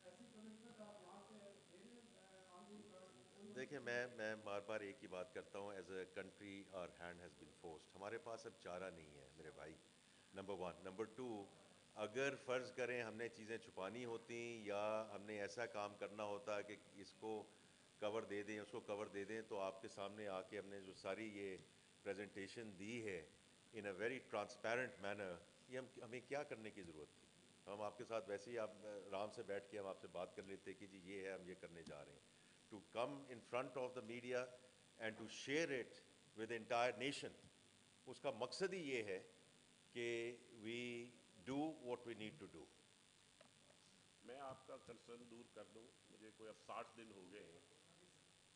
ایسی کمٹمنٹ آپ یہاں پہ دے رہے ہیں آن دی ریکارڈ کہ کوئی. دیکھیں میں بار بار ایک ہی بات کرتا ہوں. As a country our hand has been forced. ہمارے پاس اب چارہ نہیں ہے میرے بھائی، نمبر 1. نمبر 2، اگر فرض کریں ہم نے چیزیں چھپانی ہوتی یا ہم نے ایسا کام کرنا ہوتا کہ اس کو کور دے دیں، اس کو کور دے دیں، تو آپ کے سامنے آ کے ہم نے جو ساری یہ پریزنٹیشن دی ہے ان اے ویری ٹرانسپیرنٹ مینر، یہ ہمیں کیا کرنے کی ضرورت تھی؟ ہم آپ کے ساتھ ویسے ہی آپ آرام سے بیٹھ کے ہم آپ سے بات کر لیتے کہ جی یہ ہے، ہم یہ کرنے جا رہے ہیں. To come in front of the media and to share it with entire nation, اس کا مقصد ہی یہ ہے کہ we do what we need to do. میں آپ کا کنسرن دور کر دوں. مجھے کوئی اب 60 دن ہو گئے ہیں،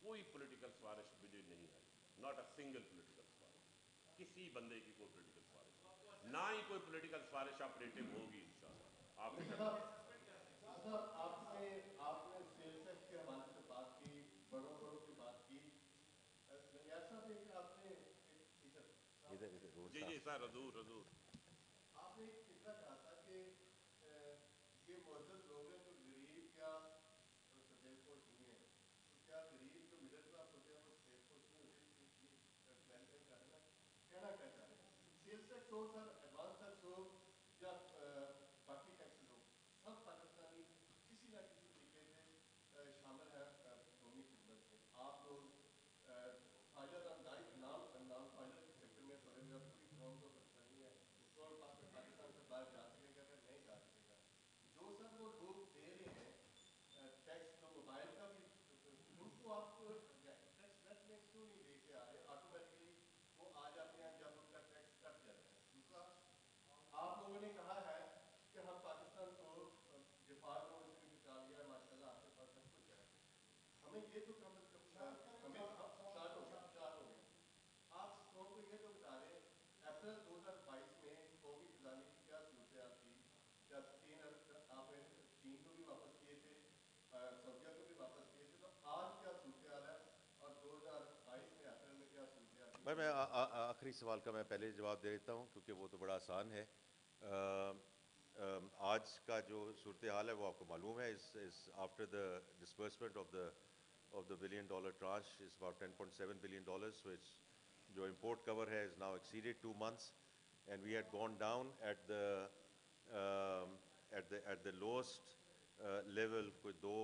کوئی پولیٹیکل سفارش مجھے نہیں آئی. ناٹ اے سنگل پولیٹیکل سفارش، کسی بندے کی کوئی پولیٹیکل سفارش، نہ ہی کوئی پولیٹیکل سفارش آپریٹو ہوگی انشاءاللہ. آپ فکر نہ کریں. صاحب آپ نے سیلز ٹیکس کے حوالے سے بات کی، بڑوں کی بات کی. یار صاحب ایک آپ نے ادھر روڈ جی جی صاف. سر، حضور حضور. آپ نے ایک فکرہ کہا تھا کہ یہ معزز لوگ ہیں تو غریب کیا سفید پوش نہیں ہیں، تو کیا غریب جو مڈل کلاس ہوتے ہیں وہ سفید پوش نہیں ہوتے؟ یہ کلیریفائی کر رہے ہیں، کہنا کیا چاہ رہے ہیں؟ سیلز ٹیکس ہو سر، ایڈوانس ٹیکس ہو یا باقی ٹیکسز ہو، سب پاکستانی کسی نہ کسی طریقے سے شامل ہے قومی خدمت میں. آپ لوگ فاضلہ نان فاضلہ کے سیکٹر میں پڑے ہوئے، پوری قوم کو پریشانی ہے. پیٹرول پمپ پہ پاکستان سے باہر جا سکے گا کہ نہیں جا سکے گا؟ جو سر وہ لوگ دے رہے ہیں ٹیکس، جو موبائل کا بھی، ان کو آپ ٹیکس ریٹ میں کیوں نہیں لے کے آ رہے؟ آٹومیٹکلی وہ آ جاتے ہیں جب ان کا ٹیکس کٹ جاتا ہے. دوسرا ہمیں یہ تو کم از کم ہمیں شارٹ ہو گیا آپ قوم کو یہ تو بتا رہے ہیں اپریل 2022 میں قومی خزانے کی کیا صورتحال تھی؟ جب 3 ارب آپ نے چین کو بھی واپس کیے تھے، سعودیہ کو بھی واپس کیے تھے، تو آج کیا صورتحال ہے اور 2022 میں اپریل میں کیا صورتحال تھی؟ میں آخری سوال کا میں پہلے جواب دے دیتا ہوں کیونکہ وہ تو بڑا آسان ہے. آج کا جو صورتحال ہے وہ آپ کو معلوم ہے. is after the disbursement of the $1 billion tranche is about $10.7 billion, which جو import cover ہے is now exceeded 2 months, and we had gone down at the lowest level. کوئی 2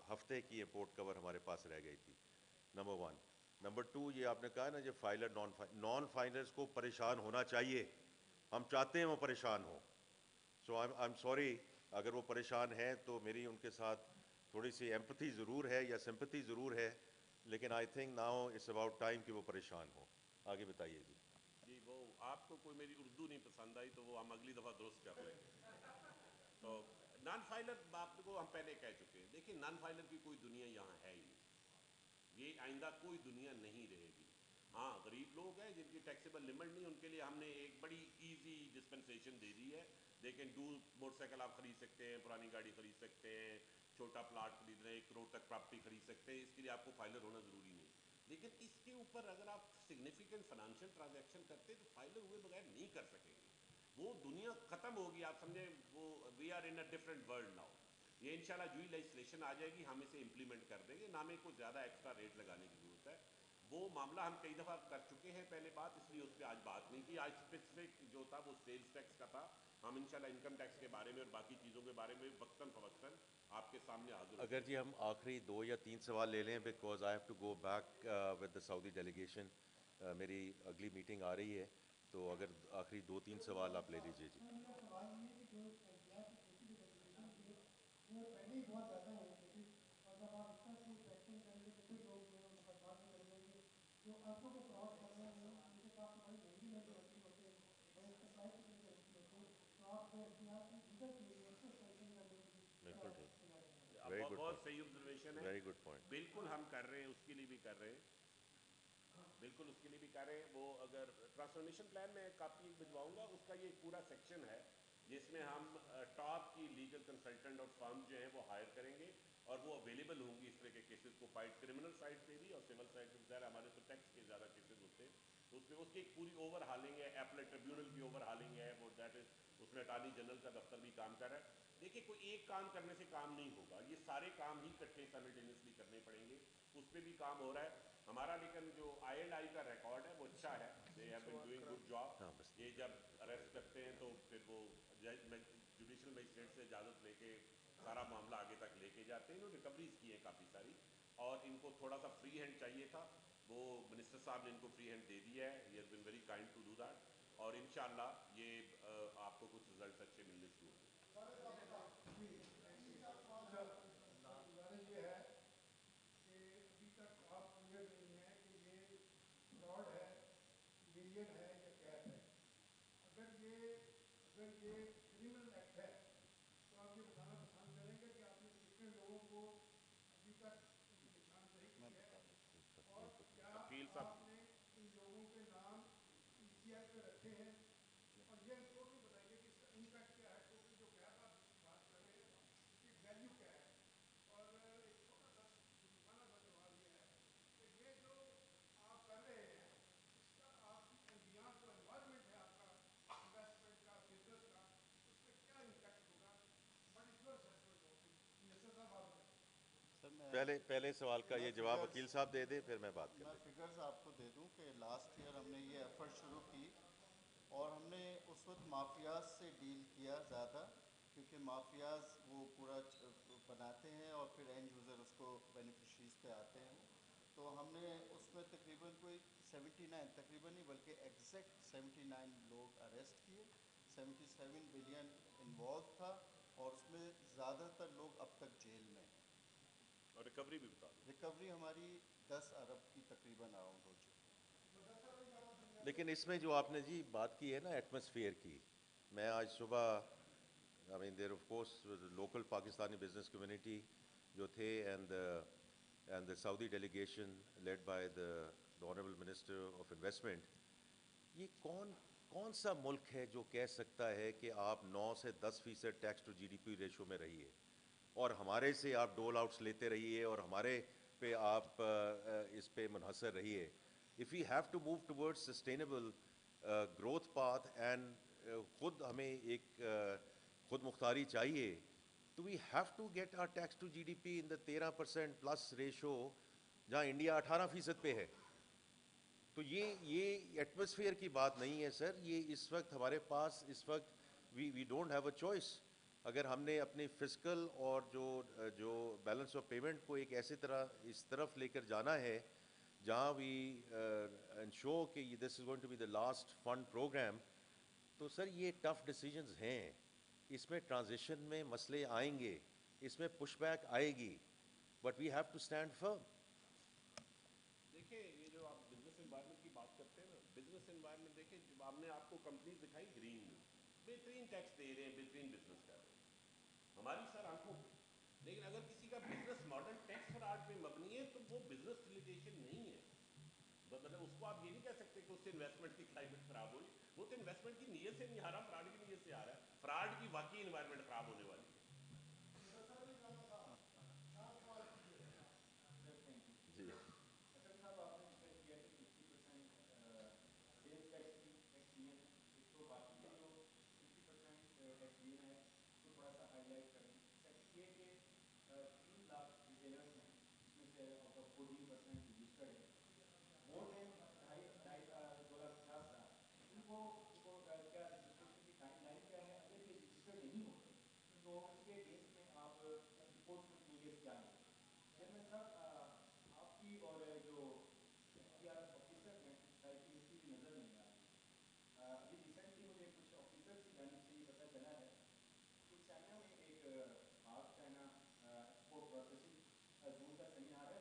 ہفتے کی import cover ہمارے پاس رہ گئی تھی. نمبر 1. نمبر 2, یہ آپ نے کہا نا جو فائلر نان فائلرز کو پریشان ہونا چاہیے. ہم چاہتے ہیں وہ پریشان ہوں. سو آئی ایم سوری اگر وہ پریشان ہیں تو میری ان کے ساتھ تھوڑی سی ایمپتھی ضرور ہے یا سمپتھی ضرور ہے, لیکن I think now it's about time کہ وہ پریشان ہوں. آگے بتائیے جی. جی وہ آپ کو کوئی میری اردو نہیں پسند آئی تو وہ ہم اگلی دفعہ درست کر لیں گے. تو نان فائلر آپ کو ہم پہلے کہہ چکے ہیں. دیکھیں نان فائلر کی کوئی دنیا یہاں ہے ہی نہیں, یہ آئندہ کوئی دنیا نہیں رہے گی. ہاں غریب لوگ ہیں جن کی ٹیکسیبل لمٹ نہیں, ان کے لیے ہم نے ایک بڑی ایزی ڈسپنسیشن دے دی ہے. لیکن موٹر سائیکل آپ خرید سکتے ہیں, پرانی گاڑی خرید سکتے ہیں, چھوٹا پلاٹ خرید رہے ہیں, 1 کروڑ تک پراپرٹی خرید سکتے ہیں. اس کے لیے آپ کو فائلر ہونا ضروری نہیں. لیکن اس کے اوپر اگر آپ سگنیفیکنٹ فائنینشیل ٹرانزیکشن کرتے تو فائلر ہوئے بغیر نہیں کر سکیں گے. وہ دنیا ختم ہوگی, آپ سمجھیں. وہ we are in a different world now. یہ انشاءاللہ جوئی لیجسلیشن آ جائے گی, ہم اسے امپلیمنٹ کر دیں گے. نہ میں کوئی زیادہ ایکسٹرا ریٹ لگانے کی ضرورت ہے. وہ معاملہ ہم کئی دفعہ کر چکے ہیں پہلے بات, اس لیے اس پہ آج بات نہیں کی. آج اسپیسیفک جو تھا وہ سیلز ٹیکس کا تھا. ہم انشاءاللہ انکم ٹیکس کے بارے میں اور باقی چیزوں کے بارے میں وقتاً فوقتاً آپ کے سامنے حاضر اگر جی ہم آخری 2 یا 3 سوال لے لیں, because I have to go back with the Saudi delegation. میری اگلی میٹنگ آ رہی ہے, تو اگر آخری 2-3 سوال آپ لے لیجیے جی. میرا سوال یہ ہے کہ جو انقلاب کی کوشش کے ڈیلیگیشن تھے وہ پہلے ہی بہت زیادہ ہیں, لیکن اور جب آپ اس طرح سے انٹریکشن کریں گے تو پھر لوگ جو ہے مقدمات میں چلے جائیں گے. جو عرصوں کے فراڈ کر رہے ہیں ان کے پاس بڑی مہنگی مہنگی وکیل ہوتے ہیں, بڑے اسپیشلائز قسم کے وکیل ہوتے ہیں. تو آپ احتیاط کی لیگل چیزیں ایکسس سینکشن کرنے کی بالکل ٹھیک. ہیں. بہت صحیح آبزرویشن ہے, ویری گڈ پوائنٹ. بالکل ہم کر رہے ہیں, اس کے لیے بھی کر رہے ہیں, بالکل اس کے لیے بھی کر رہے ہیں. وہ اگر ٹرانسفارمیشن پلان میں کاپی بھجواؤں گا, اس کا یہ ایک پورا سیکشن ہے جس میں ہم ٹاپ کی لیگل کنسلٹنٹ اور فرم جو ہیں وہ ہائر کریں گے, اور وہ اویلیبل ہوں گی اس طرح کے کیسز کو فائٹ, کرمنل سائڈ پہ بھی اور سول سائڈ پہ. ظاہر ہمارے تو ٹیکس کے زیادہ کیسز ہوتے ہیں, تو اس میں اس کی ایک پوری اوور ہالنگ ہے. ایپلیٹ ٹریبیونل کی اوور ہالنگ ہے, وہ دیٹ از اس میں اٹارنی جنرل کا دفتر بھی کام کر رہا ہے. دیکھیے کوئی ایک کام کرنے سے کام نہیں ہوگا, یہ سارے کام ہی اکٹھے سائملٹینیسلی کرنے پڑیں گے. اس پہ بھی کام ہو رہا ہے ہمارا. لیکن جو ILI کا ریکارڈ ہے وہ اچھا ہے, they have been doing good job. یہ جب اریسٹ کرتے ہیں تو پھر وہ جوڈیشل مجسٹریٹ سے اجازت لے کے سارا معاملہ آگے تک لے کے جاتے ہیں. انہوں نے ریکوریز کی ہیں کافی ساری, اور ان کو تھوڑا سا فری ہینڈ چاہیے تھا, وہ منسٹر صاحب نے ان کو فری ہینڈ دے دیا ہے. He has been very kind to do that, اور انشاءاللہ یہ آپ کو کچھ رزلٹس اچھے ملنے شروع ہوں گے. گزارش یہ ہے کہ ابھی تک آپ کلیئر نہیں ہیں کہ یہ فراڈ ہے, ویرین ہے یا کیپ ہے. اگر یہ کرمنل ایکٹ ہے تو آپ یہ بتانا پسند کریں گے کہ آپ نے کتنے لوگوں کو ابھی تک ان کی نشاندہی کی ہے, اور کیا وکیل صاحب آپ نے ان لوگوں کے نام ECI پہ رکھے ہیں, اور یہ ٹوٹل بتائیے کہ اس کا امپیکٹ کیا ہے, ٹوٹل جو گیپ آپ بات کر رہے ہیں اس کی ویلیو کیا ہے. اور ایک چھوٹا سا جوڈیخانہ سا سوال یہ ہے کہ یہ جو آپ کر رہے ہیں اس کا آپ کی بیان جو انوائرمنٹ ہے آپ کا انویسٹمنٹ کا, بزنس کا, اس پہ کیا امپیکٹ ہوگا. What is your assessment of it. Minister صاحب آپ بتائیں. پہلے سوال کا یہ جواب وکیل صاحب دے دیں, پھر میں بات کر میں لیتا ہوں. فگرز آپ کو دے دوں کہ لاسٹ ایئر ہم نے یہ ایفرٹ شروع کی, اور ہم نے اس وقت مافیاز سے ڈیل کیا زیادہ, کیونکہ مافیاز وہ پورا بناتے ہیں اور پھر اینڈ یوزر اس کو بینیفیشریز پہ آتے ہیں. تو ہم نے اس میں تقریباً کوئی 79 تقریباً نہیں بلکہ ایگزیکٹ 79 لوگ اریسٹ کیے. 77 بلین انوالو تھا, اور اس میں زیادہ تر لوگ اب تک جیل میں ہیں. اور ریکوری بھی بتا دیں. ریکوری ہماری 10 ارب کی تقریباً اراؤنڈ ہو چکی. لیکن اس میں جو آپ نے جی بات کی ہے نا ایٹماسفیئر کی, میں آج صبح دیر of course local Pakistani business community جو تھے, and and the Saudi delegation led by the Honorable Minister of Investment, یہ کون سا ملک ہے جو کہہ سکتا ہے کہ آپ 9 سے 10% tax to G D P ratio میں رہیے اور ہمارے سے آپ ڈول آؤٹس لیتے رہیے اور ہمارے پہ آپ اس پہ منحصر رہیے. If we have to move towards sustainable growth path and خود ہمیں ایک خود مختاری چاہیے, تو we have to get our tax to GDP in the 13% plus ratio جہاں انڈیا 18% پہ ہے. تو یہ ایٹماسفیئر کی بات نہیں ہے سر, یہ اس وقت ہمارے پاس اس وقت we don't have a choice. اگر ہم نے اپنی فسکل اور جو بیلنس آف پیمنٹ کو ایک ایسی طرح اس طرف لے کر جانا ہے جہاں وی انشور کہ this is going to be the last fund programme, تو سر یہ ٹف ڈیسیجنز ہیں. اس میں ٹرانزیشن میں مسئلے آئیں گے, اس میں پش بیک آئے گی, but we have to stand firm. دیکھیں یہ جو آپ بزنس انوائرمنٹ کی بات کرتے ہیں نا, بزنس انوائرمنٹ دیکھیں, جب ہم نے آپ کو کمپنیز دکھائی گرین میں بہترین ٹیکس دے رہے ہیں, بہترین بزنس کر رہے ہیں ہماری سر آنکھوں پہ, لیکن اگر کسی کا بزنس ماڈل ٹیکس فراڈ پہ مبنی ہے تو وہ بزنس ڈیلیگیشن نہیں ہے. مطلب اس کو آپ یہ نہیں کہہ سکتے کہ اس سے انویسٹمنٹ کی کلائمیٹ خراب ہوئی, وہ تو انویسٹمنٹ کی نیت سے نہیں آ رہا, فراڈ کی نیت سے آ رہا ہے. فراڈ کی واقعی انوائرمنٹ خراب ہونے والی ہے. جی اچھا صاحب, آپ نے ذکر کیا کہ 50% سیلس ٹیکس کی ٹیکس دیے ہیں, ایک تو باقی کے جو 50% ٹیکس دیے ہیں اس کو تھوڑا سا ہائی لائٹ کریں. سیکنڈ یہ کہ 3 لاکھ ریٹیلرز ہیں جس میں سے آؤٹ آف 14% رجسٹرڈ ہے, مور دین 2,50,000 ان کو کیا رجسٹریشن کی ٹائم لائن کیا ہے؟ اگر یہ رجسٹرڈ نہیں ہوتے تو اس کے بیس میں آپ انفورسمنٹ میجرز کیا لیں گے؟ چیئرمین صاحب, آپ کی اور جو ایف ٹی آر آفیسر ہیں شاید کی ہسٹری بھی نظر نہیں آ رہی. ابھی ریسنٹلی مجھے کچھ آفیسرس کی جانب سے یہ پتہ چلا ہے کہ چائنا میں ایک Bharat China export processing zone کا سیمینار ہے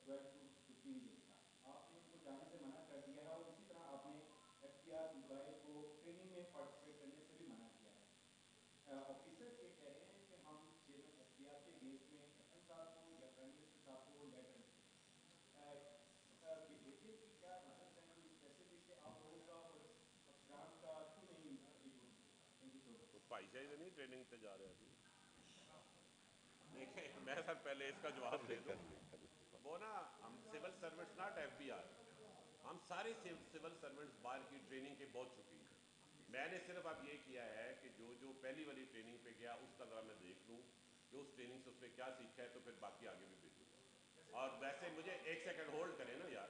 12 to 15 days کا, آپ نے ان کو جانے سے منع کر دیا ہے, اور اسی طرح آپ نے ایف ٹی آر امپلائیز کو ٹریننگ میں پارٹیسپیٹ کرنے سے بھی منع کیا ہے. آفیسرس یہ کہہ رہے ہیں کہ ہم چیئرمین ایف ٹی آر کے بیس میں ایف ایم صاحب کو یا پرائم منسٹر صاحب کو لیٹر لکھیں. اس بہیویئر کی کیا ریزنس ہیں کوئی اسپیسیفک, کہ آپ لوگوں کا اور افسران کا کیوں نہیں یہ ہوتی ہے؟ تھینک یو سو مچ. بھائی صاحب نہیں ٹریننگ پہ جا رہے ابھی. دیکھیں میں سر پہلے اس کا جواب دے دوں. وہ نا ہم civil servants not F B R, ہم سارے سول سرونٹس باہر کی ٹریننگ کے بہت شوقین ہیں. میں نے صرف اب یہ کیا ہے کہ جو پہلی والی ٹریننگ پہ گیا اس کا ذرا میں دیکھ لوں کہ اس ٹریننگ سے اس نے کیا سیکھا ہے, تو پھر باقی آگے بھی بھیجوں گا. اور ویسے مجھے ایک سیکنڈ ہولڈ کریں نا یار,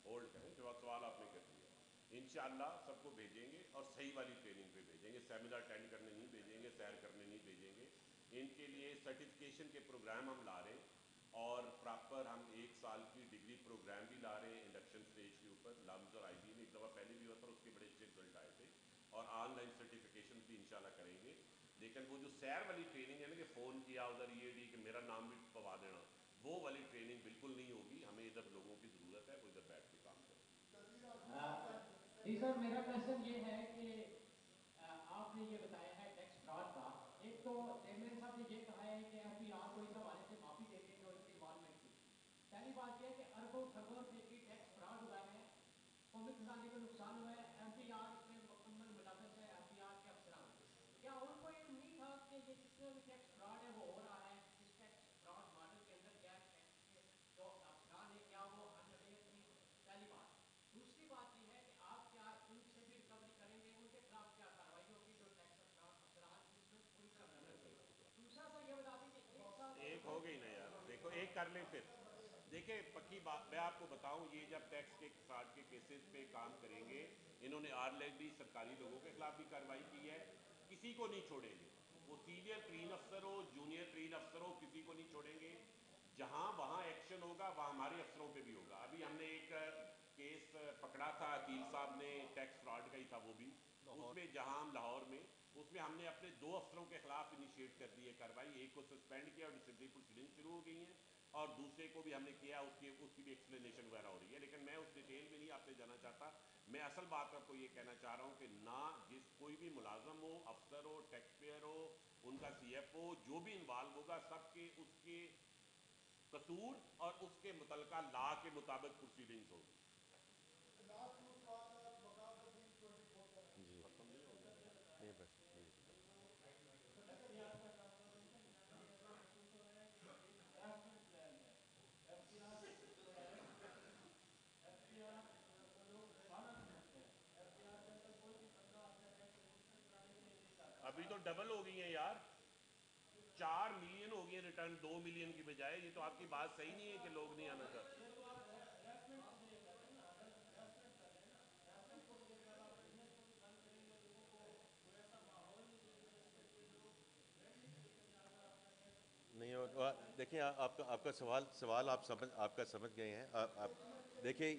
ہولڈ کریں, جو سوال آپ نے کر دیا. انشاءاللہ سب کو بھیجیں گے اور صحیح والی ٹریننگ پہ بھیجیں گے, سیمینار اٹینڈ کرنے نہیں بھیجیں گے, سیر کرنے نہیں بھیجیں گے. ان کے لیے سرٹیفکیشن کے پروگرام ہم لا رہے ہیں, اور پراپر ہم 1 سال کی ڈگری پروگرام بھی لا رہے ہیں انڈکشن سٹیج کے اوپر. لمز اور آئی بی میں ایک دفعہ پہلے بھی ہوا تھا, اس کے بڑے اچھے رزلٹ آئے تھے, اور آن لائن سرٹیفکیشن بھی انشاءاللہ کریں گے. لیکن وہ جو سیر والی ٹریننگ ہے نا کہ فون کیا ادھر یہ ڈی کہ میرا نام بھی پوا دینا, وہ والی ٹریننگ بالکل نہیں ہوگی. ہمیں ادھر لوگوں کی ضرورت ہے, وہ ادھر بیٹھ کے کام کریں. جی سر, میرا کوشچن یہ ہے کہ آپ نے یہ بتایا ہے ٹیکس فراڈ کا. ایک تو چیئرمین صاحب نے یہ کہا ہے کہ ایف بی آر کو اس حوالے سے معافی دے دیں کہ ان کی انوالومنٹ تھی. پہلی بات یہ ہے کہ اربوں خربوں روپے کی ٹیکس فراڈ ہوا ہے, قومی خزانے کو نقصان ہوا ہے, ایف بی آر اس میں مکمل ملوث ہے, ایف بی آر کے افسران. کیا ان کو علم نہیں تھا کہ یہ جتنا بھی ٹیکس فراڈ ہے وہ ہو رہا ہے؟ اس ٹیکس فراڈ ماڈل کے اندر کیا ٹیکس کے جو افسران ہیں کیا وہ انویئر تھے؟ پہلی بات. دوسری بات یہ ہے کہ آپ کیا ان سے بھی ریکوری کریں گے, ان کے خلاف کیا کارروائی ہوگی جو ٹیکس افسران اس میں پوری طرح ملوث ہیں؟ دوسرا سر یہ بتا دیں کہ ایک سال ایک ہو گئی نا یار, دیکھو ایک کر لیں پھر. دیکھیں پکی بات میں آپ کو بتاؤں, یہ جب ٹیکس کے فراڈ کے کیسز پہ کام کریں گے, انہوں نے آلریڈی سرکاری لوگوں کے خلاف بھی کارروائی کی ہے, کسی کو نہیں چھوڑیں گے. وہ سینئر ترین افسر ہو, جونیئر ترین افسر ہو, کسی کو نہیں چھوڑیں گے. جہاں وہاں ایکشن ہوگا وہاں ہمارے افسروں پہ بھی ہوگا. ابھی ہم نے ایک کیس پکڑا تھا عقیل صاحب نے, ٹیکس فراڈ کا ہی تھا وہ بھی, اس میں جہاں لاہور میں, اس میں ہم نے اپنے 2 افسروں کے خلاف انیشیٹ کر دی ہے کارروائی. ایک کو سسپینڈ کیا اور ڈسپلنری پروسیڈنگ شروع ہو گئی ہیں, اور دوسرے کو بھی ہم نے کیا, اس کی بھی ایکسپلینیشن وغیرہ ہو رہی ہے. لیکن میں اس ڈیٹیل میں نہیں آپ سے جانا چاہتا. میں اصل بات آپ کو یہ کہنا چاہ رہا ہوں کہ نہ جس کوئی بھی ملازم ہو, افسر ہو, ٹیکس پیئر ہو, ان کا سی ایف او, جو بھی انوالو ہوگا, سب کے اس کے قصور اور اس کے متعلقہ لا کے مطابق پروسیڈنگز ہوگی. جی ختم نہیں ہوگا. نہیں بس جی. ابھی تو ڈبل ہو گئی ہیں یار, 4 ملین ہو گئی ریٹرن 2 ملین کی بجائے. یہ تو آپ کی بات صحیح نہیں ہے کہ لوگ نہیں آنا چاہتے. نہیں, اور دیکھیں آپ کا سوال آپ کا سمجھ گئے ہیں. آپ دیکھیں,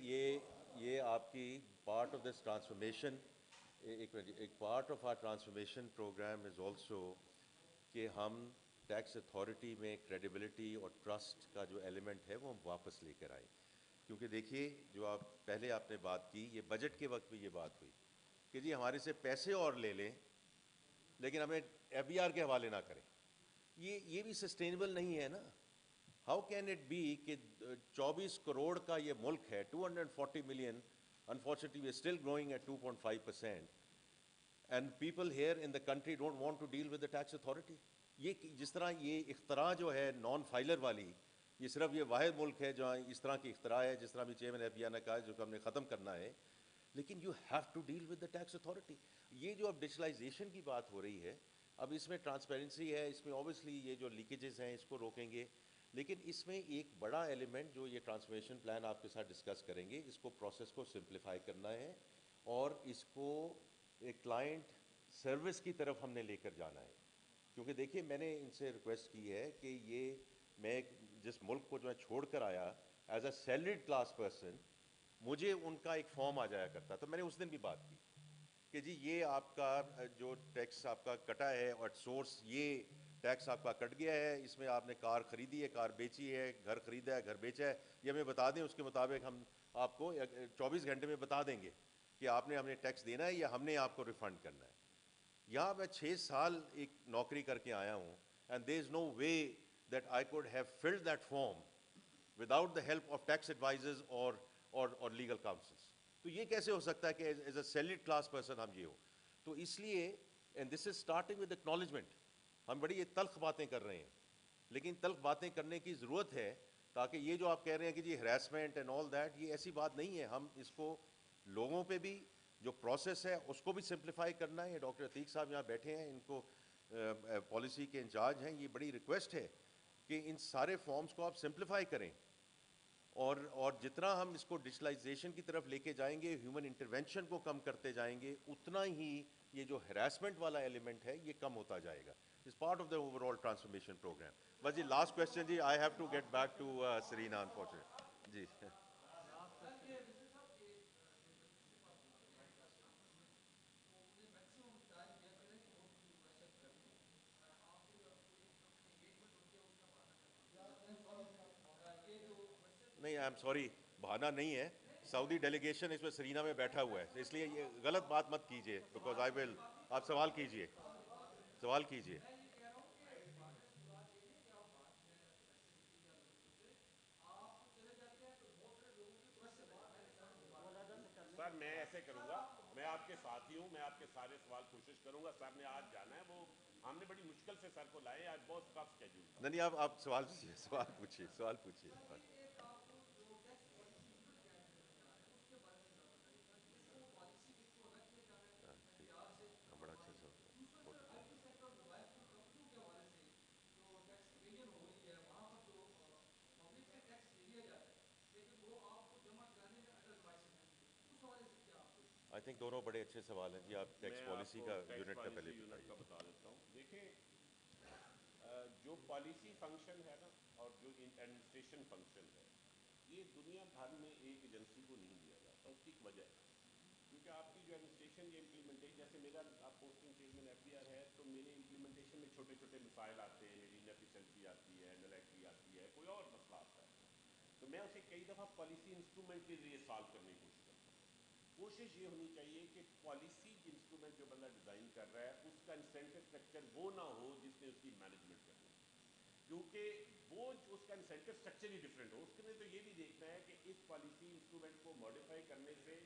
یہ آپ کی پارٹ آف دس ٹرانسفارمیشن, ایک part of our transformation programme is also کہ ہم ٹیکس اتھارٹی میں کریڈیبلٹی اور ٹرسٹ کا جو ایلیمنٹ ہے وہ ہم واپس لے کر آئیں. کیونکہ دیکھیے, جو آپ نے بات کی, یہ بجٹ کے وقت بھی یہ بات ہوئی کہ جی ہمارے سے پیسے اور لے لیں لیکن ہمیں ایف بی آر کے حوالے نہ کریں. یہ بھی سسٹینیبل نہیں ہے نا. ہاؤ کین اٹ بی کہ 24 کروڑ کا یہ ملک ہے, 240 million, unfortunately we are still growing at 2.5%, and people here in the country don't want to deal with the tax authority. یہ جس طرح یہ اختراع جو ہے نان فائلر والی, یہ صرف یہ واحد ملک ہے جہاں اس طرح کی اختراع ہے, جس طرح بھی چیئرمین ایف بی آئی نے کہا, جو کہ ہم نے ختم کرنا ہے. لیکن you have to deal with the tax authority. یہ جو اب ڈیجیٹلائزیشن کی بات ہو رہی ہے, اب اس میں ٹرانسپیرنسی ہے, اس میں اوبیسلی یہ جو لیکیجز ہیں اس کو روکیں گے. لیکن اس میں ایک بڑا ایلیمنٹ جو یہ ٹرانسفارمیشن پلان آپ کے ساتھ ڈسکس کریں گے, اس کو پروسیس کو سمپلیفائی کرنا ہے اور اس کو ایک کلائنٹ سروس کی طرف ہم نے لے کر جانا ہے. کیونکہ دیکھیے, میں نے ان سے ریکویسٹ کی ہے کہ یہ میں جس ملک کو جو ہے چھوڑ کر آیا as a salaried class person, مجھے ان کا ایک فارم آ جایا کرتا. تو میں نے اس دن بھی بات کی کہ جی یہ آپ کا جو ٹیکس آپ کا کٹا ہے اور سورس, یہ ٹیکس آپ کا کٹ گیا ہے, اس میں آپ نے کار خریدی ہے, کار بیچی ہے, گھر خریدا ہے, گھر بیچا ہے, یہ ہمیں بتا دیں. اس کے مطابق ہم آپ کو 24 گھنٹے میں بتا دیں گے کہ آپ نے ہمیں ٹیکس دینا ہے یا ہم نے آپ کو ریفنڈ کرنا ہے. یہاں میں 6 سال ایک نوکری کر کے آیا ہوں, and there is no way that I could have filled that form without the help of tax advisors اور لیگل کاؤنسلس. تو یہ کیسے ہو سکتا ہے کہ as a salaried class person ہم یہ ہو. تو اس لیے, and this is starting with acknowledgement, ہم بڑی یہ تلخ باتیں کر رہے ہیں, لیکن تلخ باتیں کرنے کی ضرورت ہے تاکہ یہ جو آپ کہہ رہے ہیں کہ جی ہراسمنٹ اینڈ آل دیٹ, یہ ایسی بات نہیں ہے. ہم اس کو لوگوں پہ بھی جو پروسیس ہے اس کو بھی سمپلیفائی کرنا ہے. یہ ڈاکٹر عتیق صاحب یہاں بیٹھے ہیں, ان کو پالیسی کے انچارج ہیں, یہ بڑی ریکویسٹ ہے کہ ان سارے فارمز کو آپ سمپلیفائی کریں. اور جتنا ہم اس کو ڈیجیٹلائزیشن کی طرف لے کے جائیں گے, ہیومن انٹرونشن کو کم کرتے جائیں گے, اتنا ہی یہ جو ہراسمنٹ والا ایلیمنٹ ہے یہ کم ہوتا جائے گا. Is part of the overall transformation programme. بس جی لاسٹ کویشچن جی, I have to get back to Serena unfortunate جی. نہیں, آئی ایم سوری, بہانا نہیں ہے. سعودی ڈیلیگیشن اس میں سرینا میں بیٹھا ہوا ہے, اس لیے یہ غلط بات مت کیجیے, بیکاز آئی ول. آپ سوال کیجیے, سوال کیجیے. سر میں ایسے کروں گا, میں آپ کے ساتھ ہی ہوں, میں آپ کے سارے سوال کوشش کروں گا. سر نے آج جانا ہے, وہ ہم نے بڑی مشکل سے سر کو لائے, آج بہت ٹف اسکیڈول تھا. نہیں, آپ سوال پوچھیے. بڑا اچھا سوال, بہت اچھا. آئی تھنک دونوں بڑے اچھے سوال ہیں جی. آپ ٹیکس پالیسی کا یونٹ کا پہلے یونٹ کا بتائیے. بتا دیتا ہوں. دیکھیں, جو پالیسی فنکشن ہے نا اور جو ایڈمنسٹریشن فنکشن ہے, یہ دنیا بھر میں ایک ایجنسی کو نہیں دیا جاتا. اس کی ایک وجہ ہے, کیونکہ آپ کی جو ایڈمنسٹریشن یہ امپلیمنٹیشن, جیسے میرا آپ posting chairman F B R ہے, تو میرے امپلیمنٹیشن میں چھوٹے چھوٹے مسائل آتے ہیں, میری انیفیشنسی آتی ہے, انلیکٹری آتی ہے, کوئی اور مسئلہ آتا ہے, تو میں اسے کئی دفعہ پالیسی انسٹرومنٹ کے ذریعے سالو کرنے کی کوشش کرتا ہوں. کوشش یہ ہونی چاہیے کہ پالیسی انسٹرومنٹ جو بندہ ڈیزائن کر رہا ہے اس کا انسینٹو اسٹرکچر وہ نہ ہو جس نے اس کی مینجمنٹ کرنی ہے. کیونکہ وہ اس کا انسینٹو اسٹرکچر ہی ڈفرینٹ ہو. اس نے تو یہ بھی دیکھنا ہے کہ اس پالیسی انسٹرومنٹ کو ماڈیفائی کرنے سے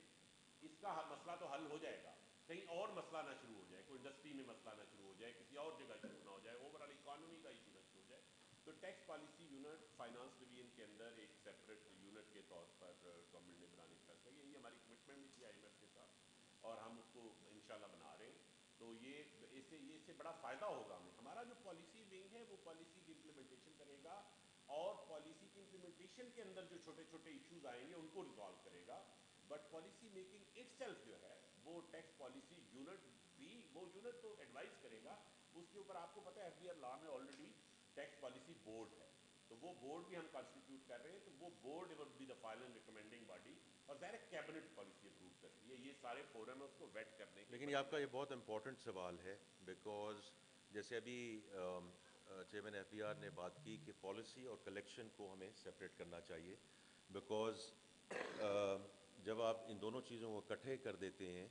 اس کا مسئلہ تو حل ہو جائے گا, کہیں اور مسئلہ نہ شروع ہو جائے, کوئی انڈسٹری میں مسئلہ نہ شروع ہو جائے, کسی اور جگہ شروع نہ ہو جائے, اوور آل اکانومی کا ایشو نہ شروع ہو جائے. تو tax policy unit finance division کے اندر ایک سیپریٹ یونٹ کے طور پر گورنمنٹ نے بنانے کا فیصلہ کیا. یہ ہماری کمٹمنٹ بھی تھی IMF کے ساتھ, اور ہم اس کو انشاءاللہ بنا رہے ہیں. تو یہ اس سے بڑا فائدہ ہوگا ہمیں. ہمارا جو پالیسی ونگ ہے وہ پالیسی کی امپلیمنٹیشن کرے گا, اور پالیسی کی امپلیمنٹیشن کے اندر جو چھوٹے چھوٹے ایشوز آئیں گے ان کو ریزالو کرے گا. But policy making itself جو ہے وہ ٹیکس پالیسی یونٹ بھی, وہ یونٹ تو ایڈوائز کرے گا. اس کے اوپر آپ کو پتہ ہے FBR لا میں آلریڈی ٹیکس پالیسی بورڈ ہے, تو وہ بورڈ بھی ہم کانسٹیٹیوٹ کر رہے ہیں. تو وہ board will be the final recommending body, اور ظاہر کیبنٹ پالیسی اپروو کرتی ہے. یہ سارے فورم ہے اس کو ویٹ کرنے کے. لیکن یہ آپ کا یہ بہت امپورٹنٹ سوال ہے, بیکاز جیسے ابھی چیئرمین FBR نے بات کی کہ پالیسی اور کلیکشن کو ہمیں سپریٹ کرنا چاہیے, بیکاز جب آپ ان دونوں چیزوں کو اکٹھے کر دیتے ہیں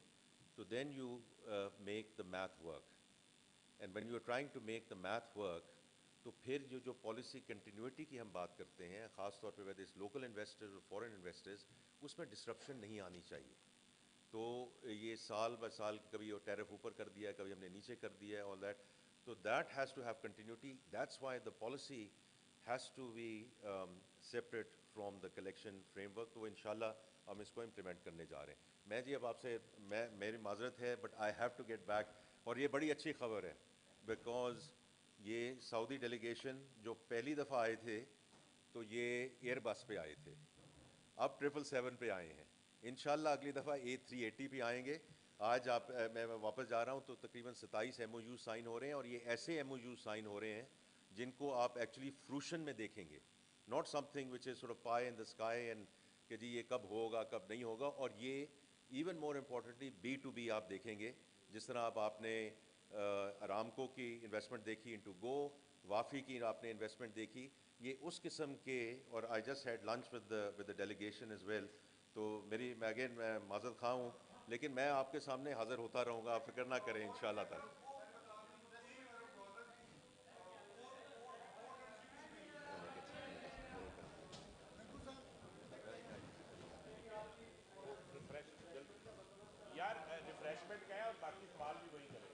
تو then you make the math work, and when you are trying to make the math work, تو پھر جو پالیسی کنٹینیوٹی کی ہم بات کرتے ہیں, خاص طور پہ ویدر لوکل انویسٹرز اور فورن انویسٹرز, اس میں ڈسرپشن نہیں آنی چاہیے. تو یہ سال بائی سال کبھی وہ ٹیرف اوپر کر دیا ہے, کبھی ہم نے نیچے کر دیا ہے, آل دیٹ. تو that has to have continuity. That's why the policy has to be separate from the collection framework. تو انشاءاللہ ہم اس کو امپلیمنٹ کرنے جا رہے ہیں. میں جی اب آپ سے میری معذرت ہے, but I have to get back. اور یہ بڑی اچھی خبر ہے, بیکاز یہ سعودی ڈیلیگیشن جو پہلی دفعہ آئے تھے تو یہ ایئر بس پہ آئے تھے, اب 777 پہ آئے ہیں. انشاءاللہ اگلی دفعہ A380 پہ آئیں گے. آج میں واپس جا رہا ہوں تو تقریباً 27 MOU سائن ہو رہے ہیں, اور یہ ایسے MOU سائن ہو رہے ہیں جن کو آپ ایکچولی فروشن میں دیکھیں گے, not something which is sort of pi in the sky and کہ جی یہ کب ہوگا کب نہیں ہوگا. اور یہ ایون مور امپورٹنٹلی B2B آپ دیکھیں گے, جس طرح اب آپ نے ارامکو کی انویسٹمنٹ دیکھی انٹو گو, وافی کی آپ نے انویسٹمنٹ دیکھی, یہ اس قسم کے. اور I just had lunch with the delegation as well. تو میں معذرت خواہ ہوں, لیکن میں آپ کے سامنے حاضر ہوتا رہوں گا, آپ فکر نہ کریں انشاءاللہ تعالی. یار ریفریشمنٹ کا ہے, اور باقی سوال بھی وہی کریں گے.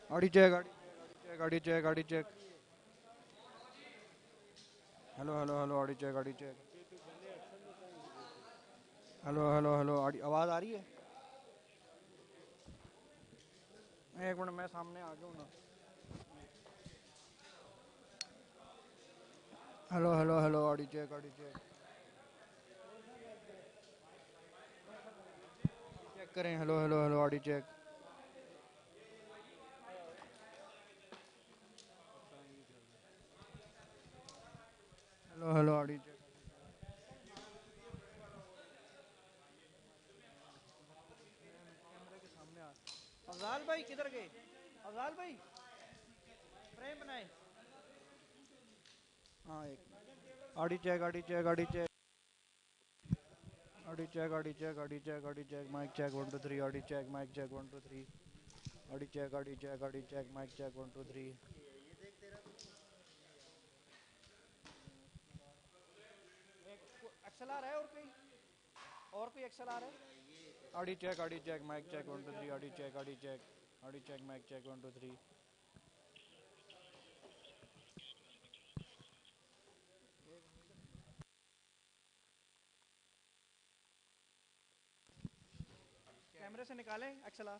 Audio check audio check audio check. Hello hello hello audio check audio check. Hello hello hello آواز آ رہی ہے؟ ایک منٹ میں سامنے آ جاؤں نا. Hello hello hello audio check audio check. Check کریں. Hello hello hello audio check. Hello hello audio check. کیمرے کے سامنے آ. افضال بھائی کدھر گئے؟ افضال بھائی فریم بنائے. ہاں ایک audio check audio check audio check audio check audio check audio check audio check mic check 1 2 3 audio check mic check 1 2 3 audio check audio check audio check mic check 1 2 3. ایک ایکسل آ رہا ہے اور کہیں اور کوئی ایکسل آ رہا ہے؟ Audio check mic check 1 2 3 audio check mic check 1 2 3. کیمرے سے نکالیں ایکسل آر.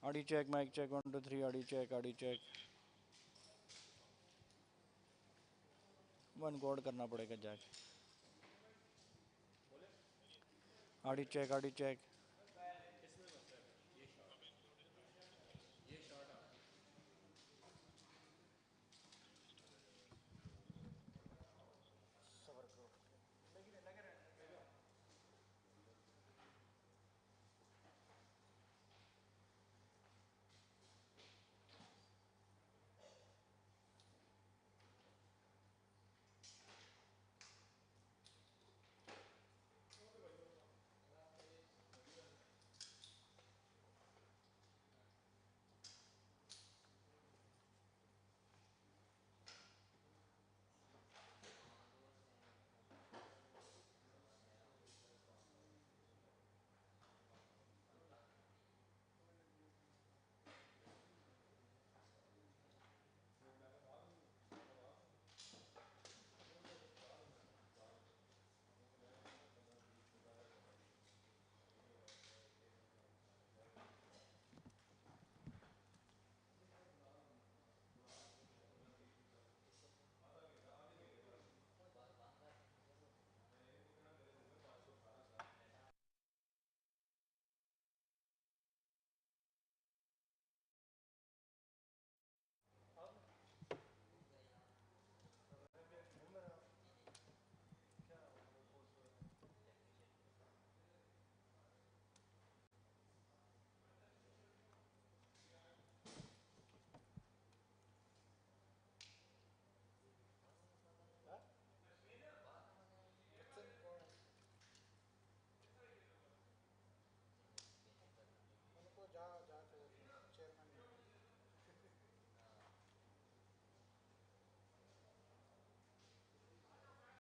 Audio check mic check 1 2 3 audio check 1 code کرنا پڑے گا جا کے. Audi check